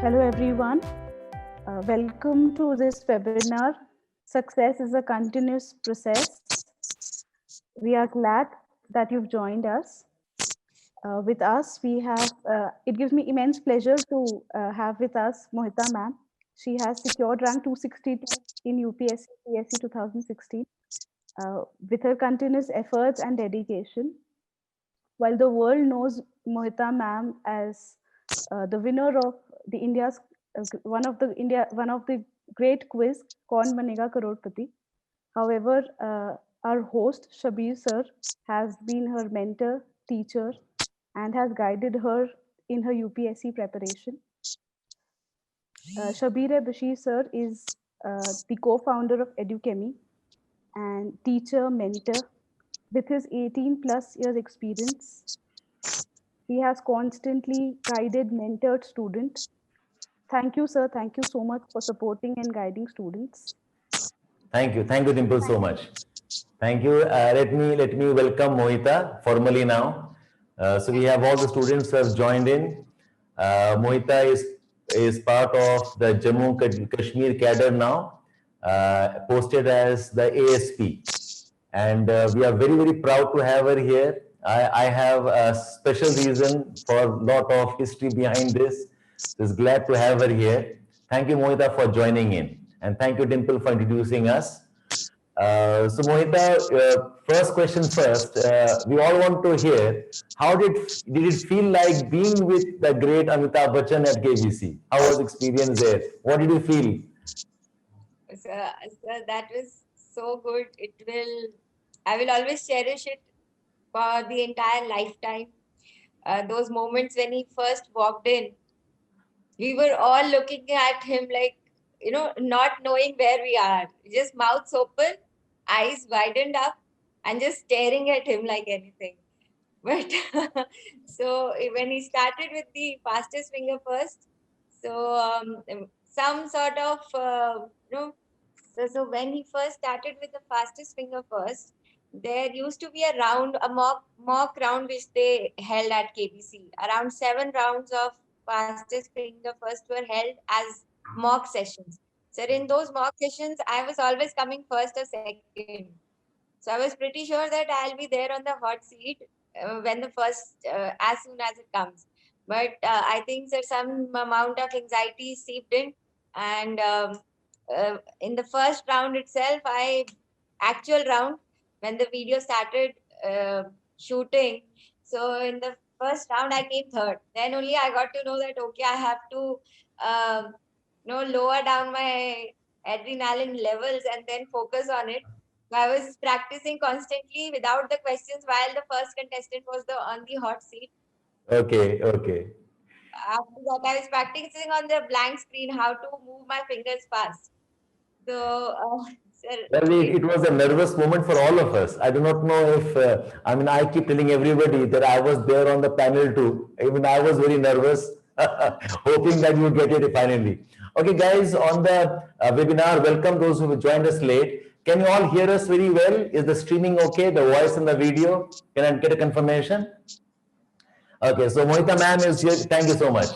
Hello everyone. Welcome to this webinar. Success is a continuous process. We are glad that you've joined us. With us, we have, it gives me immense pleasure to have with us Mohita ma'am. She has secured rank 262 in UPSC PSC 2016 with her continuous efforts and dedication. While the world knows Mohita ma'am as the winner of the India's one of the great quiz Kaun Banega Crorepati. However, our host Shabir sir has been her mentor, teacher, and has guided her in her UPSC preparation. Shabir Bashir sir is the co-founder of Educhemy and teacher, mentor. With his 18 plus years experience, he has constantly guided, mentored students. Thank you, sir. Thank you so much for supporting and guiding students. Thank you, Dimple, so much. Thank you. Let me welcome Mohita formally now. So we have all the students who have joined in. Mohita is part of the Jammu Kashmir cadre now, posted as the ASP, and we are very proud to have her here. I have a special reason for a lot of history behind this. Just glad to have her here. Thank you, Mohita, for joining in, and thank you, Dimple, for introducing us. So Mohita, first question first. We all want to hear, how did it feel like being with the great Amitabh Bachchan at KBC? How was the experience there? What did you feel? So that was so good. I will always cherish it for the entire lifetime. Those moments when he first walked in, we were all looking at him like, not knowing where we are. Just mouths open, eyes widened up, and just staring at him like anything. But so when he started with the fastest finger first, so some sort of, so when he first started with the fastest finger first, there used to be a mock round which they held at KBC. Around 7 rounds of fastest finger first were held as mock sessions. So in those mock sessions, I was always coming first or second. So I was pretty sure that I'll be there on the hot seat when the first, as soon as it comes. But I think there's some amount of anxiety seeped in, and in the first round itself, actual round, when the video started shooting, so in the first round I came third. Then only I got to know that, okay, I have to lower down my adrenaline levels and then focus on it. So I was practicing constantly without the questions while the first contestant was on the hot seat. Okay. After that, I was practicing on the blank screen how to move my fingers fast. So, it was a nervous moment for all of us. I do not know if, I keep telling everybody that I was there on the panel too. Even I was very nervous, hoping that you get it finally. Okay, guys, on the webinar, welcome those who have joined us late. Can you all hear us very well? Is the streaming okay? The voice and the video? Can I get a confirmation? Okay, so Mohita ma'am is here. Thank you so much.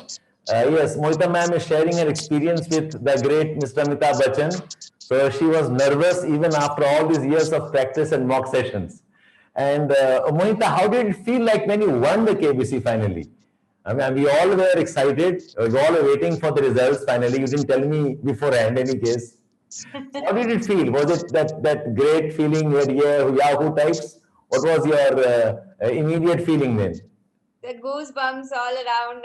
Yes, Mohita ma'am is sharing her experience with the great Mr. Amitabh Bachchan. So she was nervous even after all these years of practice and mock sessions. And Mohita, how did it feel like when you won the KBC finally? We all were excited. We all were waiting for the results finally. You didn't tell me beforehand, any case. How did it feel? Was it that great feeling where Yahoo types? What was your immediate feeling then? The goosebumps all around,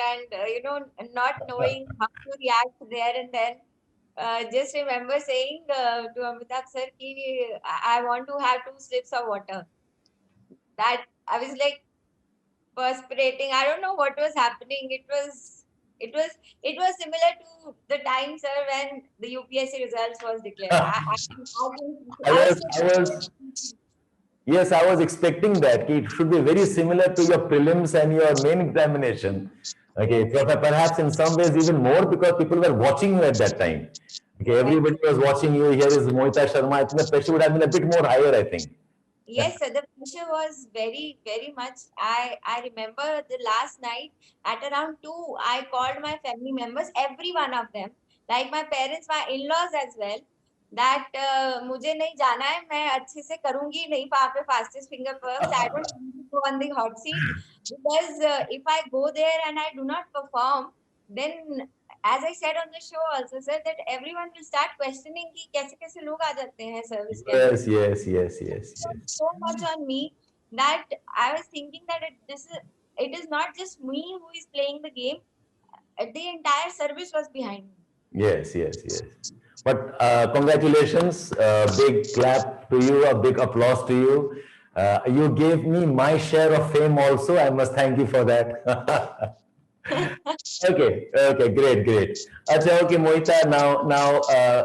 and not knowing how to react there and then. Just remember saying to Amitabh sir, I want to have 2 sips of water. That I was like perspirating. I don't know what was happening. It was similar to the time, sir, when the UPSC results was declared. Yes, I was expecting that. It should be very similar to your prelims and your main examination. Okay, so perhaps in some ways even more because people were watching you at that time. Okay, everybody was watching you. Here is Mohita Sharma. I think the pressure would have been a bit more higher, I think. Yes, sir, the pressure was very, very much. I remember the last night at around 2, I called my family members, every one of them, like my parents, my in-laws as well, that मुझे नहीं जाना है, मैं अच्छे से करूंगी नहीं वहाँ पे fastest finger perms. I don't want to go on the hot seat because if I go there and I do not perform, then as I said on the show also, sir, that everyone will start questioning कि कैसे कैसे लोग आ जाते हैं service के अंदर. Yes. So much on me that I was thinking that it is not just me who is playing the game. The entire service was behind me. Yes. But congratulations, big clap to you, a big applause to you. You gave me my share of fame also. I must thank you for that. Okay, great. Okay, Mohita, now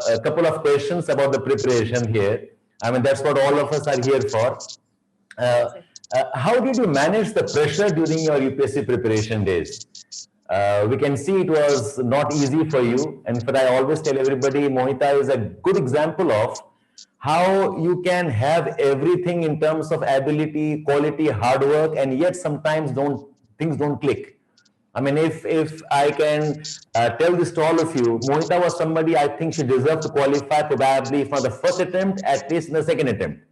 a couple of questions about the preparation here. I mean, that's what all of us are here for. How did you manage the pressure during your UPSC preparation days? We can see it was not easy for you. And I always tell everybody, Mohita is a good example of how you can have everything in terms of ability, quality, hard work, and yet sometimes things don't click. I mean, if I can tell this to all of you, Mohita was somebody I think she deserved to qualify probably for the first attempt, at least in the second attempt.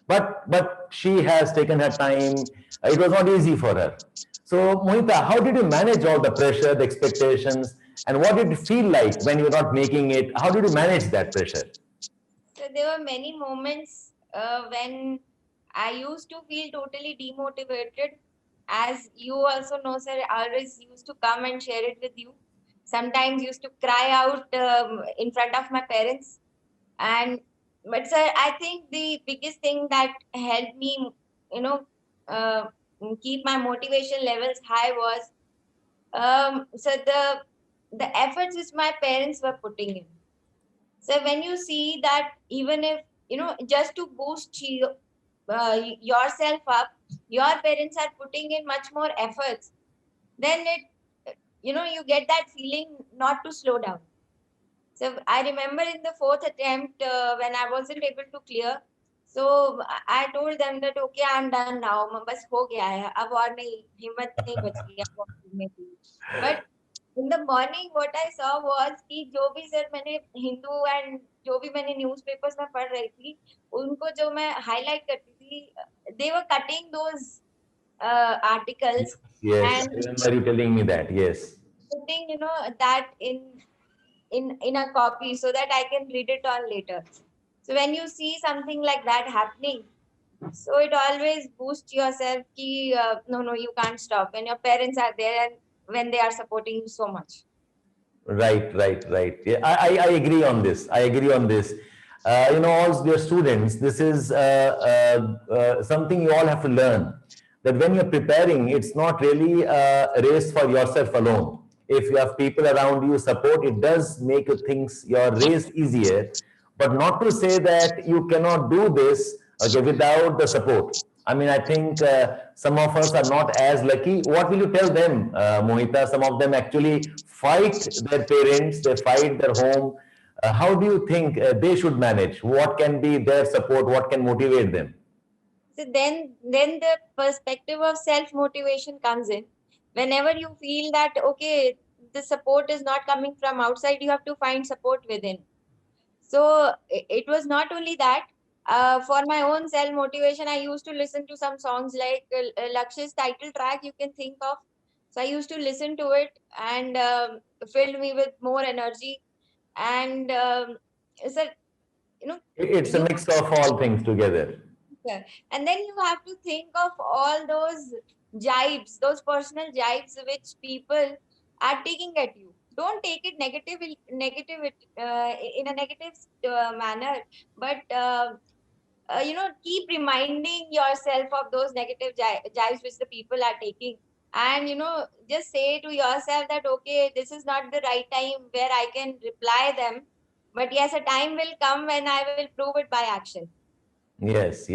But she has taken her time. It was not easy for her. So, Mohita, how did you manage all the pressure, the expectations, and what did it feel like when you're not making it? How did you manage that pressure? So there were many moments when I used to feel totally demotivated. As you also know, sir, I always used to come and share it with you. Sometimes used to cry out in front of my parents. But sir, I think the biggest thing that helped me, you know, uh, keep my motivation levels high was so the efforts which my parents were putting in. So when you see that even if just to boost yourself up, your parents are putting in much more efforts, then you get that feeling not to slow down. So I remember in the fourth attempt when I wasn't able to clear, so I told them that okay, I'm done now. बस हो गया है, अब और नहीं, हिम्मत नहीं बची अब और करने की. But in the morning, what I saw was कि जो भी सर मैंने हिंदू एंड जो भी मैंने न्यूज़पेपर्स में पढ़ रही थी, उनको जो मैं हाईलाइट करती थी, they were cutting those articles Yes, I and remember you telling me that. Yes. putting that in a copy so that I can read it on later. So when you see something like that happening, so it always boosts yourself ki no, you can't stop when your parents are there and when they are supporting you so much. Right. Yeah, I agree on this. All dear students, this is something you all have to learn. That when you're preparing, it's not really a race for yourself alone. If you have people around you support, it does make your race easier. But not to say that you cannot do this without the support. I mean, I think some of us are not as lucky. What will you tell them, Mohita? Some of them actually fight their parents, they fight their home. How do you think they should manage? What can be their support? What can motivate them? So then the perspective of self motivation comes in. Whenever you feel that okay, the support is not coming from outside, you have to find support within. So it was not only that. For my own self motivation, I used to listen to some songs like Lakshya's title track. You can think of. So I used to listen to it and filled me with more energy. And so It's a mix of all things together. and then you have to think of all those jibes, those personal jibes which people are taking at you. Don't take it negative in a negative manner, but keep reminding yourself of those negative jibes which the people are taking, and just say to yourself that okay, this is not the right time where I can reply them, but yes, a time will come when I will prove it by action. Yes.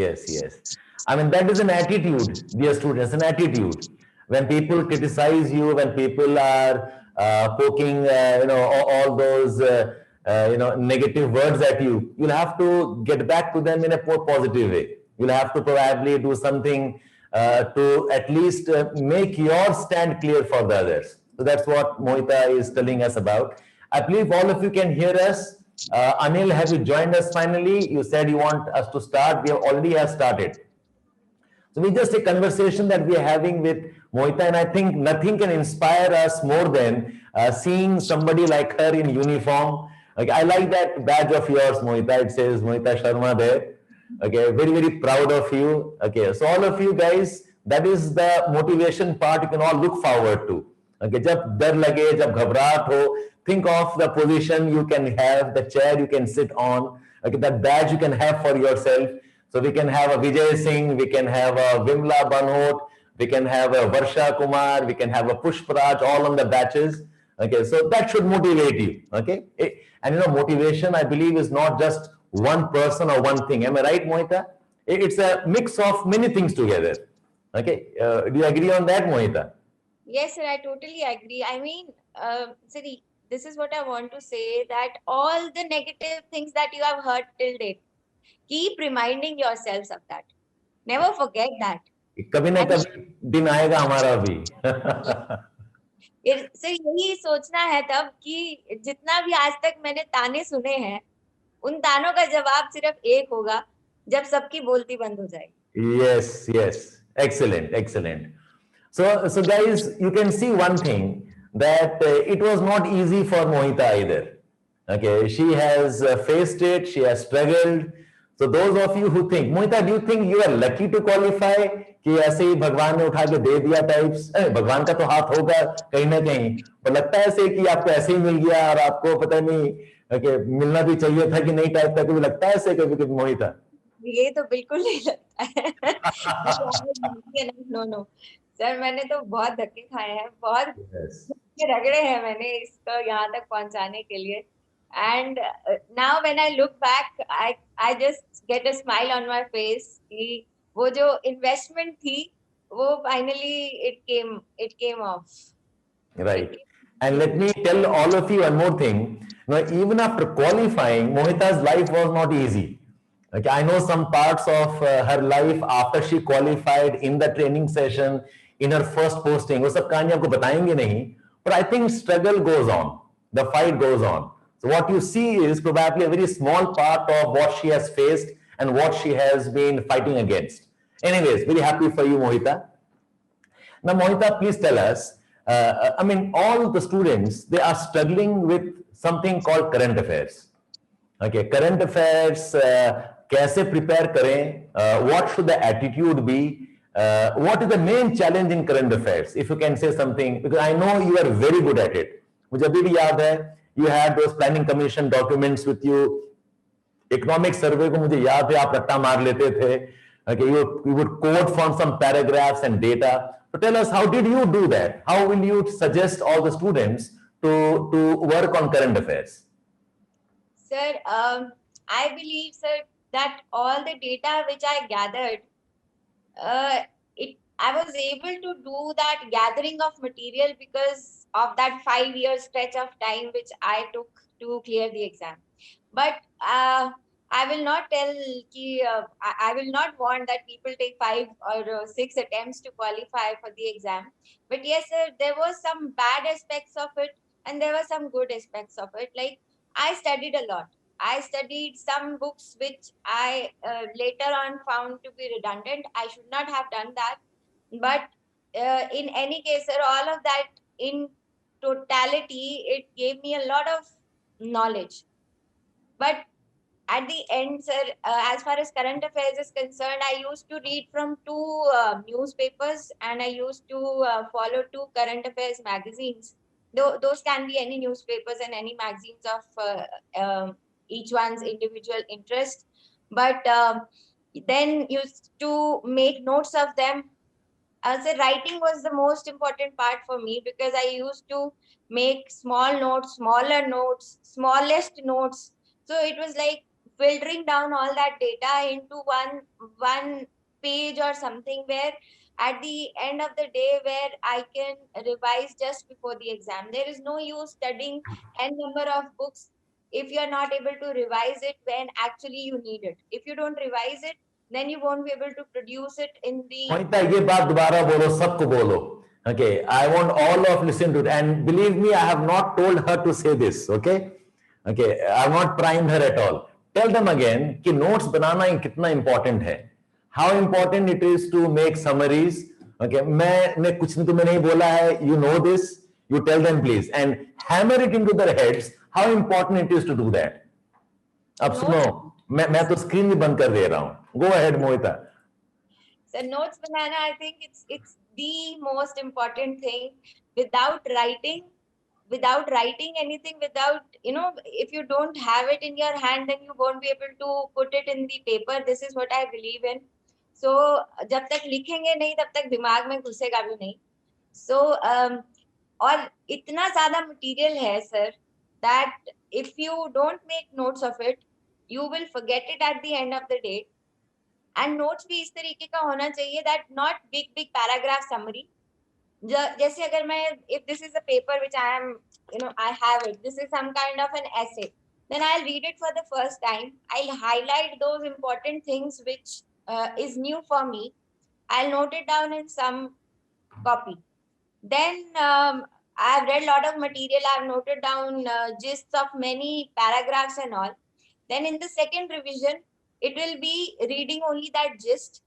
I mean, that is an attitude, dear students, an attitude. When people criticize you, when people are poking, all those, negative words at you, you'll have to get back to them in a more positive way. You'll have to probably do something to at least make your stand clear for the others. So that's what Mohita is telling us about. I believe all of you can hear us. Anil, have you joined us finally? You said you want us to start. We have already have started. So we just a conversation that we are having with Mohita, and I think nothing can inspire us more than seeing somebody like her in uniform. Okay, I like that badge of yours, Mohita. It says Mohita Sharma there. Okay, very, very proud of you. Okay, so all of you guys, that is the motivation part you can all look forward to. Okay, जब डर लगे, जब घबराहट हो, think of the position you can have, the chair you can sit on, okay, that badge you can have for yourself. So we can have a Vijay Singh, we can have a Vimla Banot, we can have a Varsha Kumar, we can have a Pushparaj, all on the batches. Okay, so that should motivate you. Okay, and you know, motivation, I believe, is not just one person or one thing. Am I right, Mohita? It's a mix of many things together. Okay, do you agree on that, Mohita? Yes, sir, I totally agree. I mean, Siri, this is what I want to say, that all the negative things that you have heard till date, keep reminding yourselves of that. Never forget that. कभी ना कभी दिन आएगा हमारा भी. Sir यही सोचना है तब कि जितना भी आज तक मैंने ताने सुने हैं, उन तानों का जवाब सिर्फ एक होगा जब सबकी बोलती बंद हो जाएगी. Yes, yes, excellent, excellent. So guys, you can see one thing, that it was not easy for Mohita either. Okay, she has faced it, she has struggled. So those of you who think, Mohita, do you think you are lucky to qualify? कि ऐसे ही भगवान ने उठा के दे दिया types? भगवान का तो हाथ होगा कहीं ना कहीं, पर लगता है ऐसे कि आपको ऐसे ही मिल गया और आपको पता नहीं कि मिलना भी चाहिए था कि नहीं टाइप का, कभी लगता है ऐसे कभी कभी Mohita? ये तो बिल्कुल नहीं लगता है. नो नो सर, मैंने तो बहुत धक्के खाए हैं, बहुत रगड़े हैं मैंने इसको यहाँ तक पहुंचाने के लिए. And now when I look back, I just get a smile on my face कि वो जो इन्वेस्टमेंट थी वो finally it came of. Right. And let me tell all of you one more thing. Now, even after qualifying, Mohita's life was not easy. Okay, I know some parts of her life after she qualified, in the training session, in her first posting. वो सब कहानी आपको बताएंगे नहीं, but I think struggle goes on, the fight goes on. So what you see is probably a very small part of what she has faced and what she has been fighting against. Anyways, very happy for you, Mohita. Now, Mohita, please tell us, I mean, all the students, they are struggling with something called current affairs. Okay, current affairs, कैसे prepare करें, what should the attitude be, what is the main challenge in current affairs, if you can say something, because I know you are very good at it. मुझे अभी भी याद है, you had those planning commission documents with you. Economic survey को मुझे याद है आप रट्टा मार लेते थे. Okay, you would quote from some paragraphs and data. So tell us, how did you do that? How will you suggest all the students to work on current affairs? Sir, I believe, sir, that all the data which I gathered, I was able to do that gathering of material because of that 5-year stretch of time which I took to clear the exam. But I will not tell I will not want that people take 5 or 6 attempts to qualify for the exam. But yes, sir, there was some bad aspects of it and there were some good aspects of it. Like, I studied a lot. I studied some books which I later on found to be redundant. I should not have done that. But in any case, sir, all of that in totality, it gave me a lot of knowledge. But at the end, sir, as far as current affairs is concerned, I used to read from 2 newspapers and I used to follow 2 current affairs magazines. Those can be any newspapers and any magazines of each one's individual interest. But then used to make notes of them. So writing was the most important part for me because I used to make small notes, smaller notes, smallest notes. So it was like filtering down all that data into one page or something, where at the end of the day where I can revise just before the exam. There is no use studying n number of books if you are not able to revise it when actually you need it. If you don't revise it, then you won't be able to produce it in the. Moita, ये बात दोबारा बोलो, सबको बोलो. Okay, I want all of listen to it, and believe me, I have not told her to say this. Okay, I have not primed her at all. Tell them again कि notes बनाना कितना important है. How important it is to make summaries. Okay, मैं कुछ तुम्हें नहीं बोला है. You know this. You tell them please and hammer it into their heads. How important it is to do that. अब सुनो, मैं तो स्क्रीन भी बंद कर दे रहा हूँ. Go ahead, Moita. So notes banana, I think it's the most important thing. Without writing anything, without, if you don't have it in your hand, then you won't be able to put it in the paper. This is what I believe in. So जब तक लिखेंगे नहीं तब तक दिमाग में घुसेगा भी नहीं. So और इतना ज़्यादा material है sir that if you don't make notes of it, you will forget it at the end of the day. And notes भी इस तरीके का होना चाहिए that not big paragraph summary. जैसे अगर मैं, if this is a paper which I am, I have it, this is some kind of an essay, then I'll read it for the first time. I'll highlight those important things which is new for me. I'll note it down in some copy. Then I've read a lot of material. I've noted down gists of many paragraphs and all. Then in the second revision, it will be reading only that gist.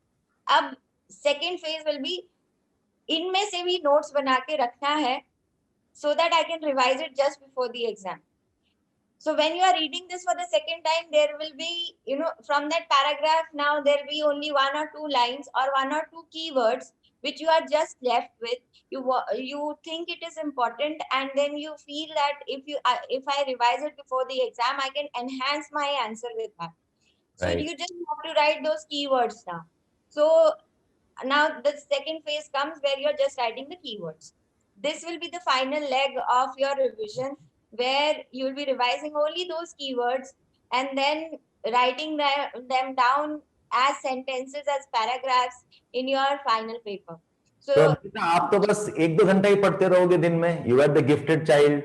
अब second phase will be इनमें से भी notes बना के रखना है so that I can revise it just before the exam. So when you are reading this for the second time, there will be, from that paragraph now there will be only 1 or 2 lines or 1 or 2 keywords which you are just left with. You think it is important, and then you feel that if I revise it before the exam, I can enhance my answer with that. So Right. you just have to write those keywords now. So now the second phase comes where you're just writing the keywords. This will be the final leg of your revision, where you'll be revising only those keywords and then writing them down as sentences, as paragraphs in your final paper. So तो आप तो बस 1-2 घंटा ही पढ़ते रहोगे दिन में. You are the gifted child.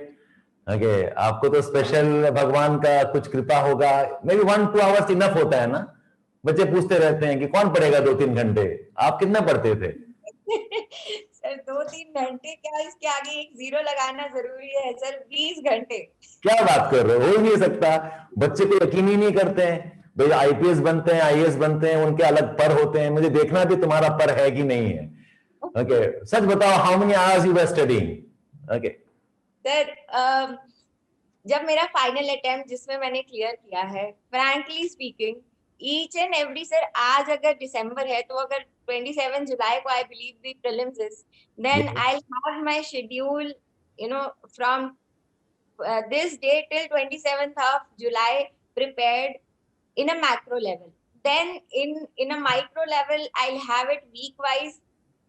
Okay, आपको तो स्पेशल भगवान का कुछ कृपा होगा. Maybe 1-2 hours enough होता है ना. बच्चे पूछते रहते हैं कि कौन पढ़ेगा 2-3 घंटे. आप कितना पढ़ते थे? सर 2-3 घंटे क्या, इसके आगे एक जीरो लगाना जरूरी है सर. 20 घंटे. क्या बात कर रहे हो ही नहीं सकता. बच्चे को यकीन ही नहीं करते हैं. भाई आईपीएस बनते हैं, आईएएस बनते हैं, उनके अलग पर होते हैं. मुझे देखना भी तुम्हारा पर है कि नहीं है. ओके, सच बताओ, how many hours you were studying? Okay sir जब मेरा फाइनल अटेम्प्ट जिसमें मैंने क्लियर किया है, frankly speaking, each and every, sir आज अगर दिसंबर है तो अगर 27 जुलाई को I believe the prelims is, then I will have my schedule from this day till 27th of July prepared in a macro level. Then in a micro level, I'll have it week wise,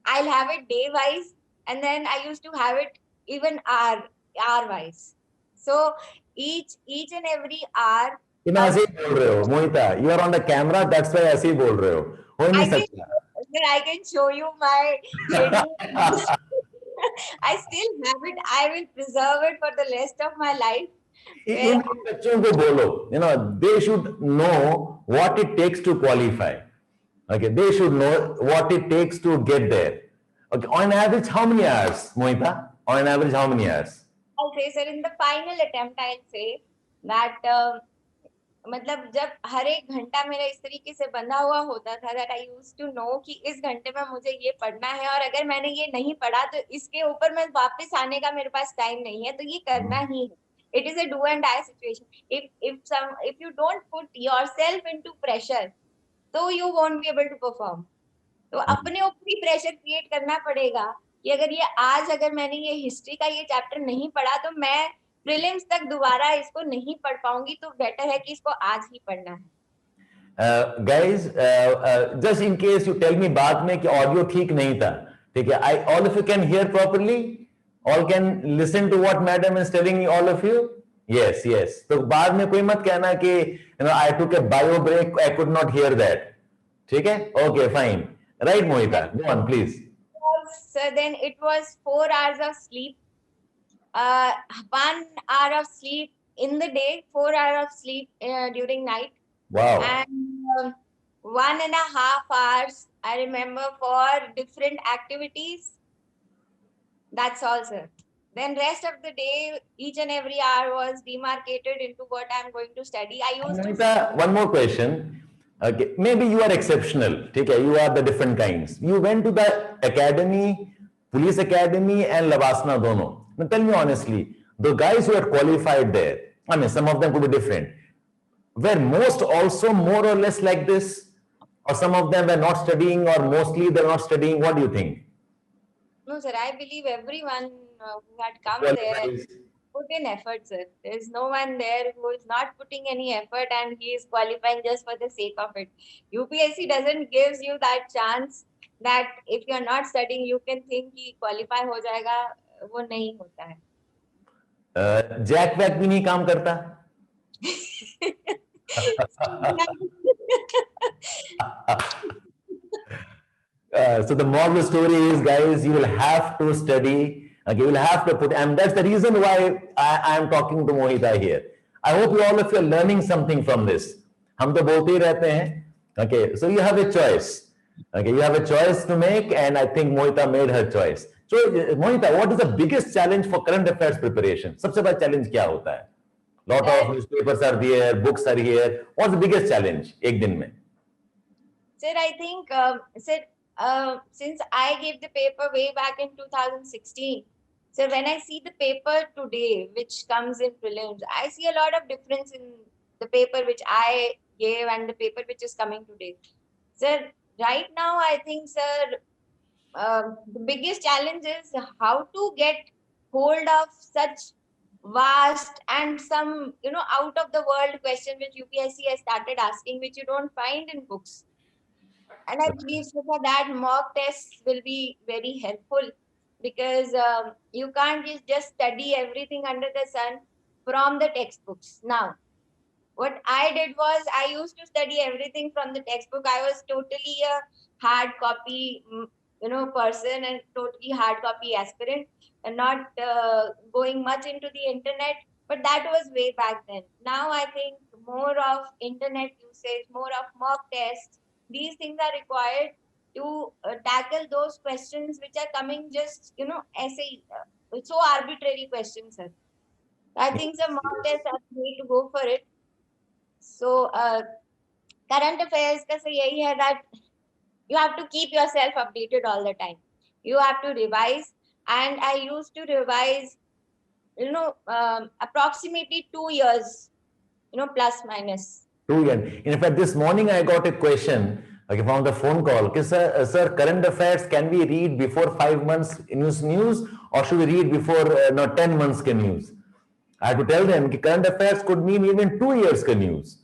I'll have it day wise, and then I used to have it even hour wise. So each and every hour. तुम ऐसे ही बोल रहे हो Mohita. You are on the camera, that's why ऐसे ही बोल रहे हो. हो ही नहीं सकता. I can show you my schedule. I still have it. I will preserve it for the rest of my life. इन बच्चों को बोलो, they should know what it takes to qualify. Okay, they should know what it takes to get there. Okay, on average, how many hours, Mohita? On average, how many hours? I'll say, sir, in the final attempt, I'll say that मतलब जब हर एक घंटा मेरा इस तरीके से बंधा हुआ होता था that I used to know कि इस घंटे में मुझे ये पढ़ना है, और अगर मैंने ये नहीं पढ़ा तो इसके ऊपर मैं वापस आने का मेरे पास टाइम नहीं है, तो ये करना ही है. It is a do and die situation. If you don't put yourself into pressure, तो you won't be able to perform. तो अपने ऊपर ही प्रेशर क्रिएट करना पड़ेगा कि अगर मैंने ये हिस्ट्री का ये चैप्टर नहीं पढ़ा तो मैं प्रीलिम्स तक दोबारा इसको नहीं पढ़ पाऊंगी, तो बेटर है कि इसको आज ही पढ़ना है. Guys, just in case you tell me बाद में कि ऑडियो ठीक नहीं था, ठीक है? All of you can hear properly? All can listen to what madam is telling all of you? Yes. तो बाद में कोई मत कहना कि I took a bio break, I could not hear that. ठीक है? Okay, fine. Right, Mohita, go on, please. So then it was 4 hours of sleep, 1 hour of sleep in the day, 4 hours of sleep during night. Wow. And 1.5 hours, I remember, for different activities. That's all, sir. Then rest of the day, each and every hour was demarcated into what I'm going to study. I used to Monica, one more question. Okay, maybe you are exceptional. Okay, you are the different kinds. You went to the academy, police academy, and Lavasana Dono. Now tell me honestly, the guys who had qualified there, I mean, some of them could be different. Were most also more or less like this, or some of them were not studying, or mostly they're not studying? What do you think? No, sir, I believe everyone who had come there Qualifies. put in effort, sir. There's no one there who is not putting any effort and he is qualifying just for the sake of it. UPSC doesn't gives you that chance that if you're not studying, you can think कि qualify हो जाएगा, वो नहीं होता है. Jack वैक भी नहीं काम करता. So the moral of the story is, guys, you will have to study. Okay, you will have to put, and that's the reason why I am talking to Mohita here. I hope you all of you are learning something from this. हम तो बोलते ही रहते हैं. Okay, so you have a choice. Okay, you have a choice to make, and I think Mohita made her choice. So Mohita, what is the biggest challenge for current affairs preparation? सबसे बड़ा challenge क्या होता है? Lot of newspapers are there, books are here. What's the biggest challenge एक दिन में? Sir, I think, sir, since I gave the paper way back in 2016, so when I see the paper today, which comes in prelims, I see a lot of difference in the paper which I gave and the paper which is coming today. Sir, right now, I think, sir, the biggest challenge is how to get hold of such vast and some, out of the world question which UPSC has started asking, which you don't find in books. And I believe so for that mock tests will be very helpful because you can't just study everything under the sun from the textbooks. Now, what I did was I used to study everything from the textbook. I was totally a hard copy, person and totally hard copy aspirant and not going much into the internet. But that was way back then. Now I think more of internet usage, more of mock tests. These things are required to tackle those questions which are coming just, essay, so arbitrary questions. Sir. I think some mock tests are the way to go for it. So, current affairs का से यही है that you have to keep yourself updated all the time. You have to revise, and I used to revise, approximately 2 years, plus minus. 2 years. In fact, this morning I got a question, okay, from the phone call. Okay, sir, current affairs can we read before 5 months news, or should we read before 10 months ke news? I had to tell them that current affairs could mean even 2 years ka news,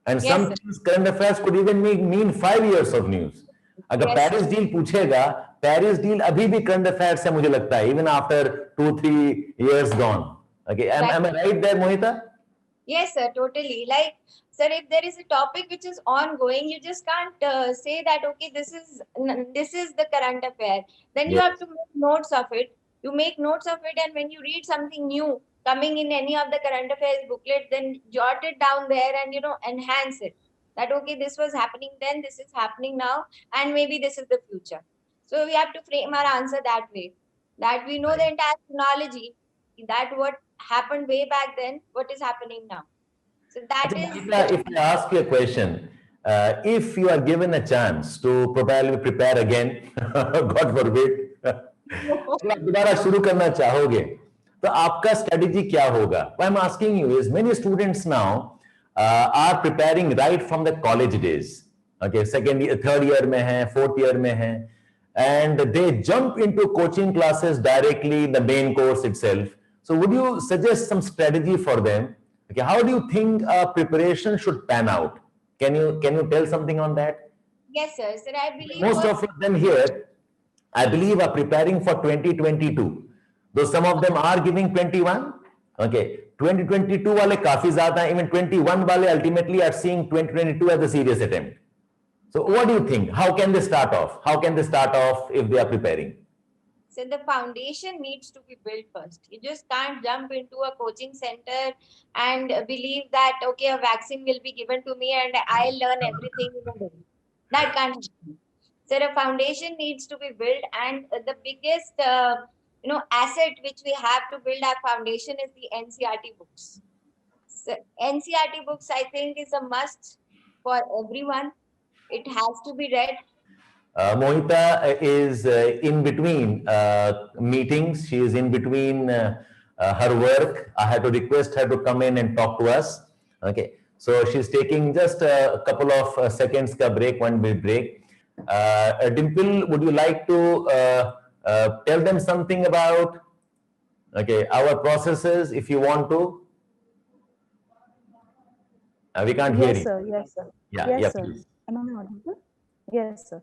and Yes, sometimes current affairs could even mean 5 years of news. अगर Yes, Paris sir. Deal पूछेगा, Paris deal अभी भी current affairs है मुझे लगता है, even after 2-3 years gone. Okay, am I right there, Mohita? Yes, sir, totally. Like, sir, if there is a topic which is ongoing, you just can't say that, okay, this is the current affair. Then you Yes. have to make notes of it. You make notes of it, and when you read something new coming in any of the current affairs booklet, then jot it down there and, enhance it. That, okay, this was happening then, this is happening now, and maybe this is the future. So we have to frame our answer that way, that we know the entire chronology, that what happened way back then, what is happening now. So that is. Mohita, if I ask you a question, if you are given a chance to probably prepare again, God forbid, अगर आप दोबारा शुरू करना चाहोगे, तो आपका strategy क्या होगा? Why I'm asking you is many students now are preparing right from the college days. Okay, second year, third year में हैं, fourth year में हैं, and they jump into coaching classes directly in the main course itself. So would you suggest some strategy for them? Okay, how do you think preparation should pan out? Can you tell something on that? Yes, sir. Sir, I believe Most of them here, I believe, are preparing for 2022. Though some of them are giving 21. Okay, 2022 wale काफी ज़्यादा, even 21 wale ultimately are seeing 2022 as a serious attempt. So what do you think? How can they start off? How can they start off if they are preparing? So the foundation needs to be built first. You just can't jump into a coaching center and believe that, okay, a vaccine will be given to me and I'll learn everything in a day. That can't happen. So a foundation needs to be built, and the biggest asset which we have to build our foundation is the NCERT books. So NCERT books, I think, is a must for everyone. It has to be read. Mohita is in between meetings. She is in between her work. I had to request her to come in and talk to us. Okay, so she's taking just a couple of seconds ka break, 1 minute break. Dimple, would you like to tell them something about our processes if you want to? We can't hear you. Sir. Yes, sir. Yeah, Yes, sir. please. Am I audible? Yes, sir.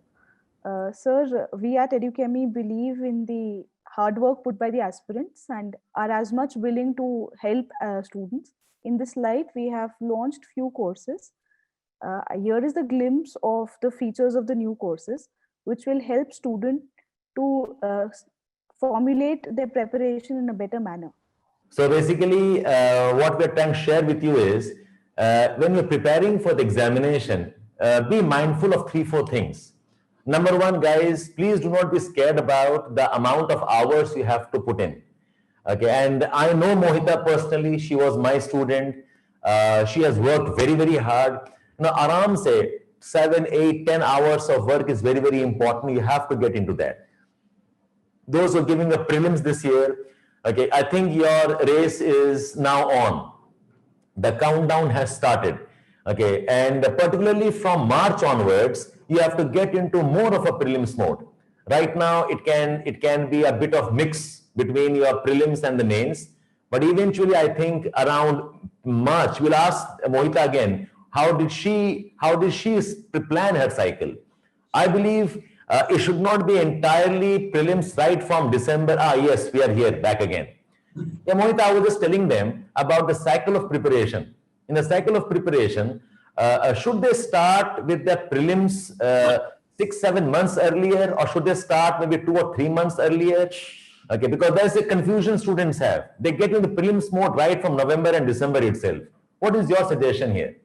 Sir, we at Educami believe in the hard work put by the aspirants and are as much willing to help students. In this light, we have launched few courses. Here is the glimpse of the features of the new courses, which will help students to formulate their preparation in a better manner. So basically, what we're trying to share with you is, when you're preparing for the examination, be mindful of 3-4 things. Number one, guys, please do not be scared about the amount of hours you have to put in. Okay, and I know Mohita personally. She was my student. She has worked very, very hard. Aram say 7, 8, 10 hours of work is very, very important. You have to get into that. Those who are giving the prelims this year, okay, I think your race is now on. The countdown has started. Okay, and particularly from March onwards, you have to get into more of a prelims mode. Right now, it can be a bit of mix between your prelims and the mains, but eventually, I think around March, we'll ask Mohita again, how did she plan her cycle? I believe it should not be entirely prelims right from December. Yes, we are here back again. Yeah, Mohita, I was just telling them about the cycle of preparation. In the cycle of preparation, should they start with the prelims 6-7 months earlier, or should they start maybe 2 or 3 months earlier? Okay, because there's a confusion students have. They get in the prelims mode right from November and December itself. What is your suggestion here?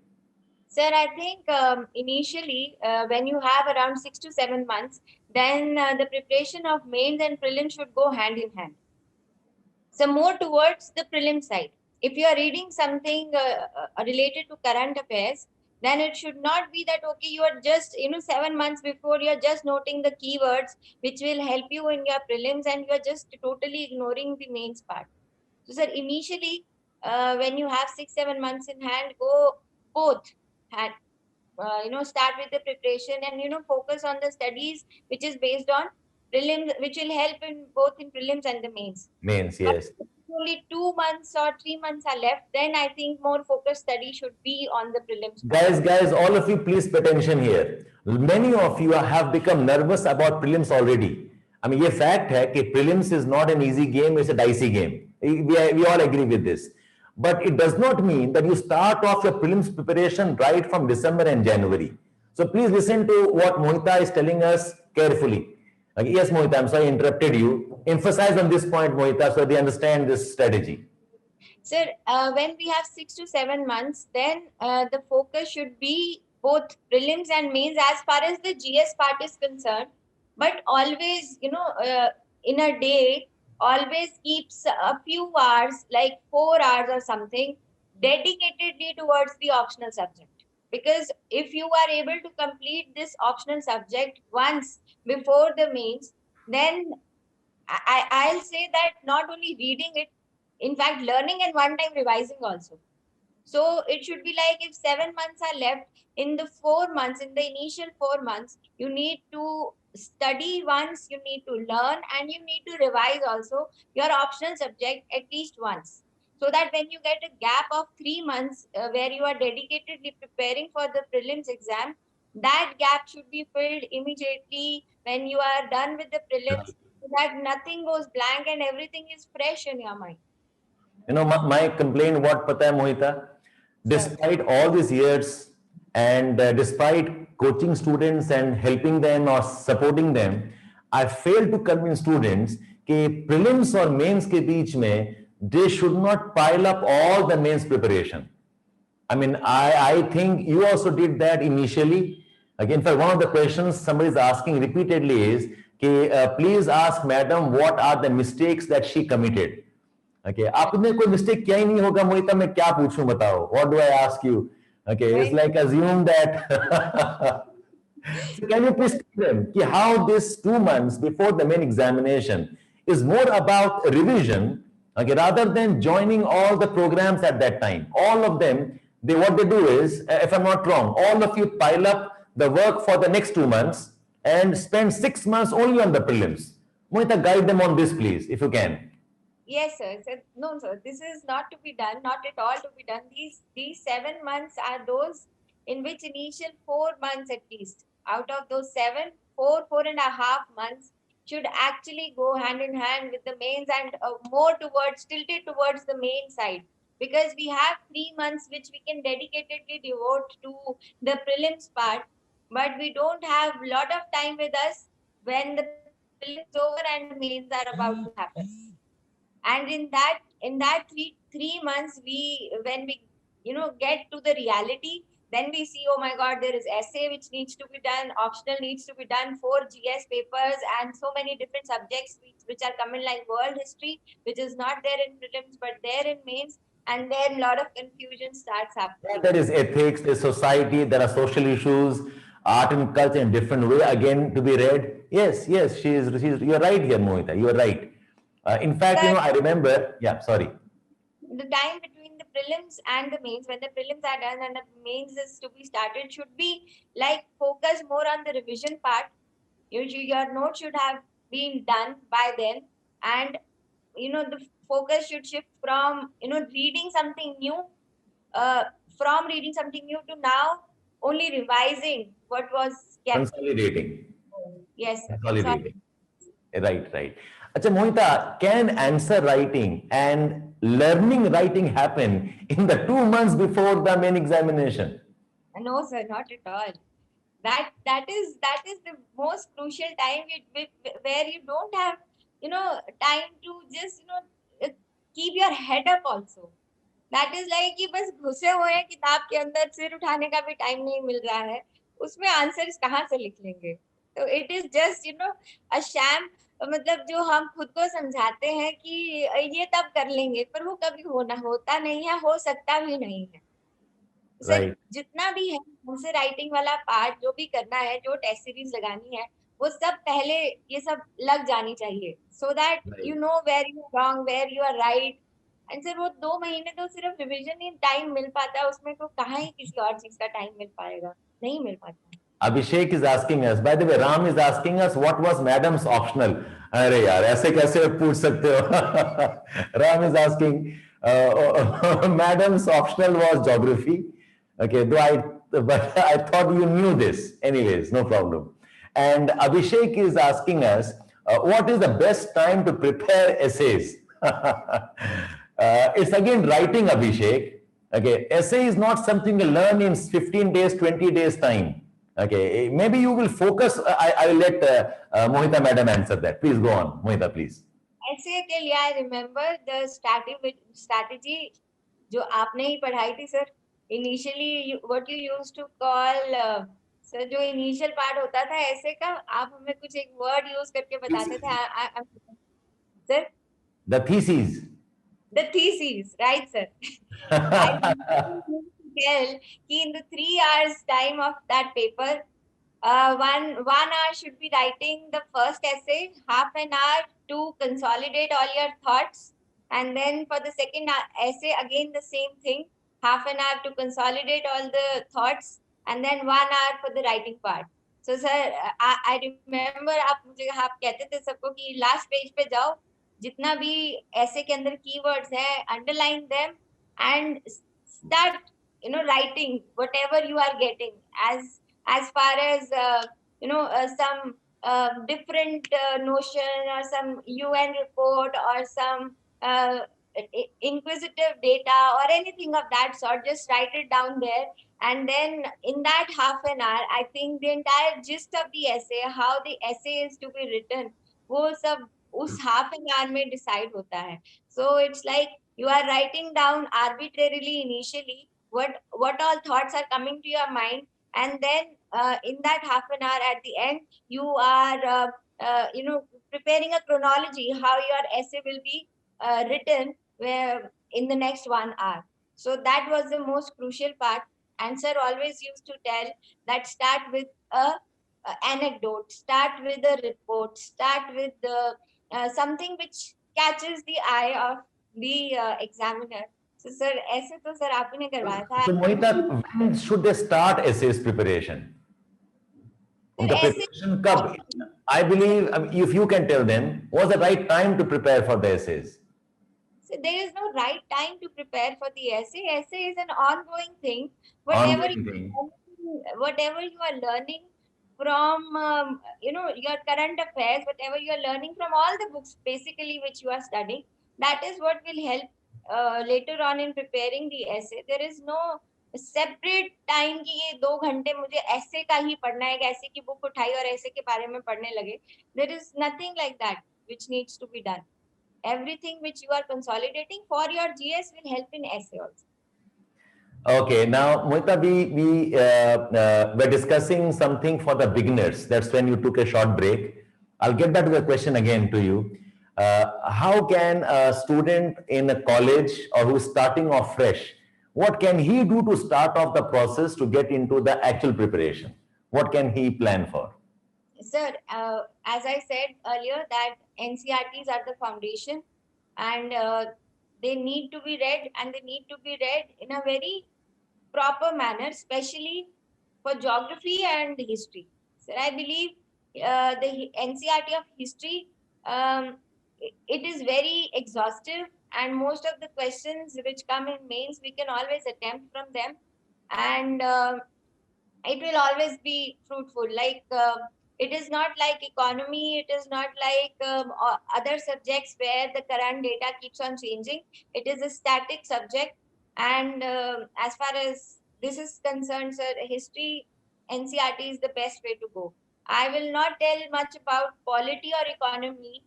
Sir, I think initially, when you have around 6 to 7 months, then the preparation of mains and prelims should go hand in hand. So more towards the prelim side. If you are reading something related to current affairs, then it should not be that, okay, you are just, 7 months before, you are just noting the keywords which will help you in your prelims, and you are just totally ignoring the mains part. So, sir, initially, when you have 6-7 months in hand, go both hand. Start with the preparation and, focus on the studies which is based on prelims, which will help in both in prelims and the mains. Mains, yes. If only 2 months or 3 months are left, then I think more focused study should be on the prelims. Guys, all of you, please pay attention here. Many of you have become nervous about prelims already. I mean, ये fact है कि prelims is not an easy game, it's a dicey game. We all agree with this. But it does not mean that you start off your prelims preparation right from December and January. So please listen to what Mohita is telling us carefully. Yes, Mohita, I'm sorry I interrupted you. Emphasize on this point, Mohita, so they understand this strategy. Sir, when we have 6 to 7 months, then the focus should be both prelims and mains as far as the GS part is concerned. But always, in a day, always keeps a few hours, like 4 hours or something, dedicatedly towards the optional subject. Because if you are able to complete this optional subject once before the mains, then I'll say that not only reading it, in fact, learning and one time revising also. So it should be like if 7 months are left, in the 4 months, in the initial 4 months, you need to study once, you need to learn, and you need to revise also your optional subject at least once. So that when you get a gap of 3 months where you are dedicatedly preparing for the prelims exam, that gap should be filled immediately when you are done with the prelims, so that nothing goes blank and everything is fresh in your mind. My complaint, what pata hai, Mohita? Despite all these years and despite coaching students and helping them or supporting them, I failed to convince students that prelims or mains ke beech mein, they should not pile up all the mains preparation. I mean, I think you also did that initially. Okay, in fact, one of the questions somebody is asking repeatedly is, please ask madam what are the mistakes that she committed. Okay, आपने कोई mistake किया ही नहीं होगा मोहिता, मैं क्या पूछूं बताओ? What do I ask you? Okay, it's like assume that. So can you please tell them how this 2 months before the main examination is more about revision, okay, rather than joining all the programs at that time. All of them, what they do is, if I'm not wrong, all of you pile up the work for the next 2 months and spend 6 months only on the prelims. Mohita, guide them on this, please, if you can. Yes, sir. No, sir. This is not to be done. Not at all to be done. These 7 months are those in which initial 4 months at least. Out of those 7, 4.5 months should actually go hand in hand with the mains and more tilted towards the main side. Because we have 3 months which we can dedicatedly devote to the prelims part, but we don't have a lot of time with us when the prelims over and the mains are about to happen. And in that three months, when we get to the reality, then we see, oh my god, there is essay which needs to be done, optional needs to be done, 4 GS papers, and so many different subjects which are coming, like world history, which is not there in prelims but there in mains, and then a lot of confusion starts happening. Yeah, there is ethics, there's society, there are social issues, art and culture in different way again to be read. Yes, you're right here, Mohita, you're right. In fact, I remember, sorry. The time between the prelims and the mains, when the prelims are done and the mains is to be started, should be like focus more on the revision part. Your notes should have been done by then, and the focus should shift from reading something new, to now only revising what was kept. Consolidating. Yes, sir. Consolidating. Right. Acha, Mohita, can answer writing and learning writing happen in the 2 months before the main examination? No, sir, not at all. That is the most crucial time where you don't have time to just keep your head up also. That is like कि बस घुसे हुए हैं किताब के अंदर, सिर उठाने का भी टाइम नहीं मिल रहा है, उसमें आंसर्स कहाँ से लिख लेंगे? तो it is just a sham, मतलब जो हम खुद को समझाते हैं कि ये तब कर लेंगे, पर वो कभी होता नहीं है, हो सकता भी नहीं है। Right. जितना भी है हमसे राइटिंग वाला पार्ट जो भी करना है, जो टेस्ट सीरीज लगानी है, वो सब पहले ये सब लग जानी चाहिए, so that you know where you are wrong, where you are right. And sir वो 2 महीने तो सिर्फ रिवीजन ही टाइम मिल पाता है, उसमें तो कहाँ ही किसी और चीज का टाइम मिल पाएगा, नहीं मिल पाता। Abhishek is asking us, by the way, Ram is asking us what was madam's optional. अरे यार ऐसे कैसे पूछ सकते हो? Ram is asking, madam's optional was geography. Okay, but I thought you knew this. Anyways, no problem. And Abhishek is asking us, what is the best time to prepare essays? It's again writing, Abhishek. Okay, essay is not something you learn in 15 days, 20 days time. Okay, maybe you will focus. I will let Mohita madam answer that. Please go on, Mohita, please. ऐसे के लिए I remember the strategy जो आपने ही पढ़ाई थी sir, initially what you used to call sir, जो initial part होता था ऐसे का, आप हमें कुछ एक word use करके बताते थे sir. The theses. The theses, right, sir? I tell कि in the 3 hours time of that paper, 1 hour should be writing the first essay, half an hour to consolidate all your thoughts, and then for the second essay again the same thing, half an hour to consolidate all the thoughts, and then 1 hour for the writing part. So sir, I remember आप कहते थे सबको कि last page पे जाओ, जितना भी ऐसे के अंदर keywords है, underline them and start writing whatever you are getting, as far as some different notion or some UN report or some inquisitive data or anything of that sort. Just write it down there, and then in that half an hour, I think the entire gist of the essay, how the essay is to be written, वो सब उस half an hour में decide होता है. So it's like you are writing down arbitrarily initially what all thoughts are coming to your mind, and then in that half an hour at the end, you are preparing a chronology how your essay will be written where in the next 1 hour. So that was the most crucial part. And sir always used to tell that start with a anecdote, start with a report, start with the something which catches the eye of the examiner. So sir, ऐसे तो sir आप ही ने करवाया था. So Mohita, when should they start essays preparation? Sir, उनका ऐसे preparation कब? I believe, if you can tell them, what's the right time to prepare for the essays? so there is no right time to prepare for the essay. Essay is an ongoing thing. Whatever Ongoing thing. whatever you are learning from your current affairs, whatever you are learning from all the books basically which you are studying, that is what will help later on in preparing the essay. There is no separate time कि ये 2 घंटे मुझे ऐसे का ही पढ़ना है, ऐसे की बुक उठाई और ऐसे के बारे में पढ़ने लगे. There is nothing like that which needs to be done. Everything which you are consolidating for your GS will help in essay also. Okay, now Mohita, we're discussing something for the beginners. That's when you took a short break. I'll get back to the question again to you. How can a student in a college or who's starting off fresh, what can he do to start off the process to get into the actual preparation? What can he plan for? Sir, as I said earlier, that NCRTs are the foundation, and they need to be read, and they need to be read in a very proper manner, especially for geography and history. Sir, I believe the NCRT of history, it is very exhaustive, and most of the questions which come in mains, we can always attempt from them, and it will always be fruitful. Like it is not like economy, it is not like other subjects where the current data keeps on changing. It is a static subject, and as far as this is concerned, sir, history NCRT is the best way to go. I will not tell much about polity or economy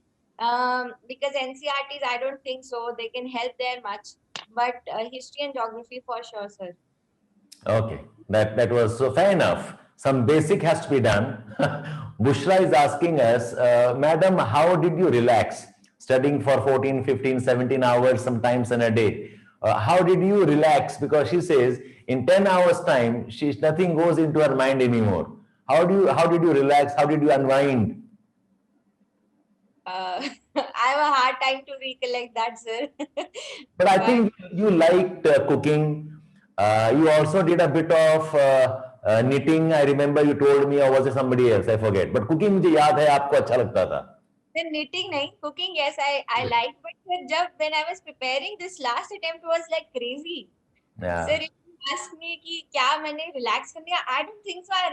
because NCRTs, I don't think so they can help there much, but history and geography for sure, sir. Okay, that was so fair enough. Some basic has to be done. Bushra is asking us, Madam, how did you relax studying for 14, 15, 17 hours sometimes in a day? How did you relax? Because she says in 10 hours time, nothing goes into her mind anymore. How did you relax? How did you unwind? I have a hard time to recollect that, sir. But I think you liked cooking. You also did a bit of knitting. I remember you told me, or was it somebody else? I forget. But cooking मुझे याद है आपको अच्छा लगता था. Then knitting, nahi, cooking, yes, I like. But sir, when I was preparing, this last attempt was like crazy. Yeah. Sir, if you ask me कि क्या मैंने relax कर लिया, I don't think so. I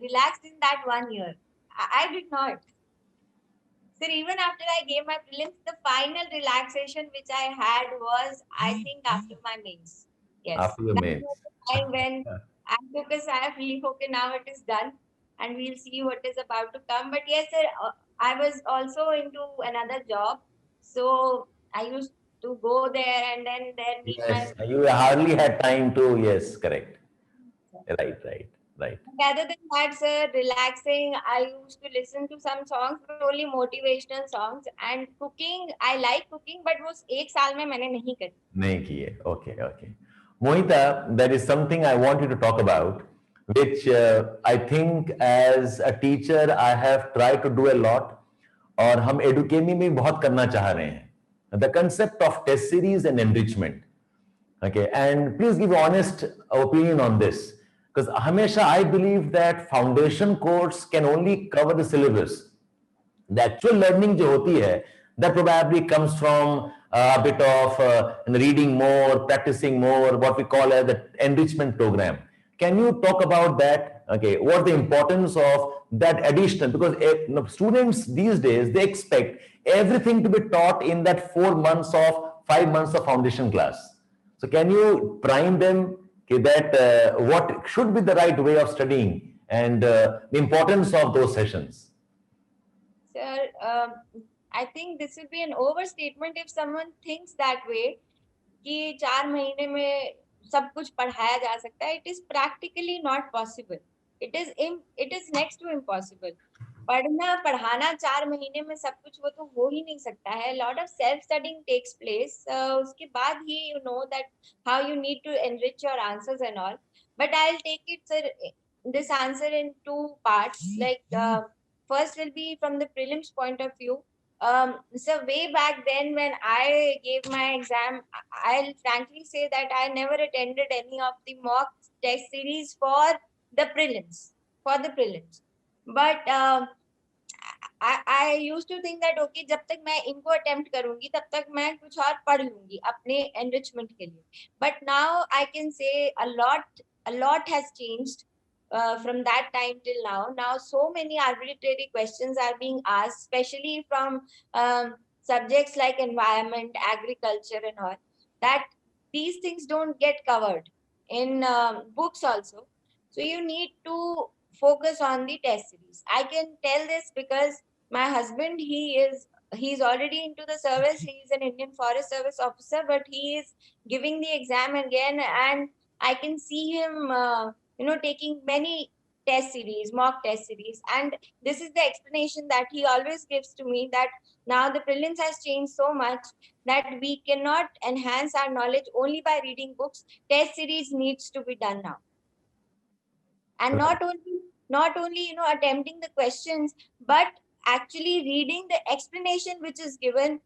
relaxed in that 1 year. I did not. Sir, even after I gave my prelims, the final relaxation which I had was, I think, after my mains. Yes. After your That mains. was the time when I took a sigh of relief. Okay, now it is done, and we'll see what is about to come. But yes, sir, I was also into another job, so I used to go there and then there meet Yes, my. you hardly had time to. Yes, correct. Right. Rather than that, sir, relaxing, I used to listen to some songs, but only motivational songs. And cooking, I like cooking, but वो 1 साल में मैंने नहीं करी. नहीं किए. Okay. Mohita, there is something I want you to talk about, which I think as a teacher I have tried to do a lot, और हम एडुकेमी में बहुत करना चाह रहे हैं. The concept of test series and enrichment. Okay, and please give honest opinion on this, because Hamesha, I believe that foundation course can only cover the syllabus. The actual learning जो होती है, that probably comes from a bit of reading more, practicing more, what we call as the enrichment program. Can you talk about that? Okay, what the importance of that additional? Because students these days, they expect everything to be taught in that 4 months of 5 months of foundation class. So can you prime them that what should be the right way of studying and the importance of those sessions? Sir, I think this will be an overstatement if someone thinks that way कि 4 महीने में सब कुछ पढ़ाया जा सकता है, it is practically not possible. It is next to impossible. पढ़ाना 4 महीने में सब कुछ वो तो हो ही नहीं सकता है. Lot of self studying takes place. उसके बाद ही you know that how you need to enrich your answers and all. But I'll take it, sir, this answer in 2 parts. Like first will be from the prelims point of view. So way back then when I gave my exam, I'll frankly say that I never attended any of the mock test series for the prelims. But I used to think that okay, जब तक मैं इनको attempt करूंगी तब तक मैं कुछ और पढ़ लूंगी अपने enrichment के लिए. But now I can say a lot has changed from that time till now. Now so many arbitrary questions are being asked, especially from subjects like environment, agriculture and all, that these things don't get covered in books also. So you need to focus on the test series. I can tell this because my husband, he's already into the service. He's an Indian Forest Service officer, but he is giving the exam again, and I can see him taking many mock test series. And this is the explanation that he always gives to me, that now the prelims has changed so much that we cannot enhance our knowledge only by reading books. Test series needs to be done now. And not only attempting the questions, but actually reading the explanation which is given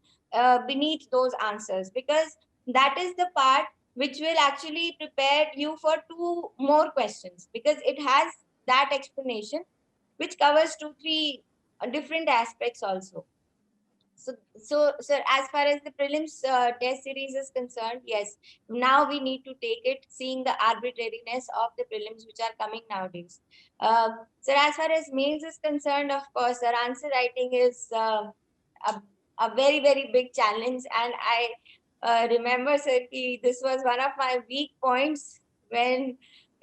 beneath those answers, because that is the part which will actually prepare you for 2 more questions, because it has that explanation which covers 2-3 different aspects also. So sir, as far as the prelims test series is concerned, yes, now we need to take it, seeing the arbitrariness of the prelims which are coming nowadays. Sir, as far as mains is concerned, of course, sir, answer writing is a very, very big challenge. And I remember, sir, this was one of my weak points when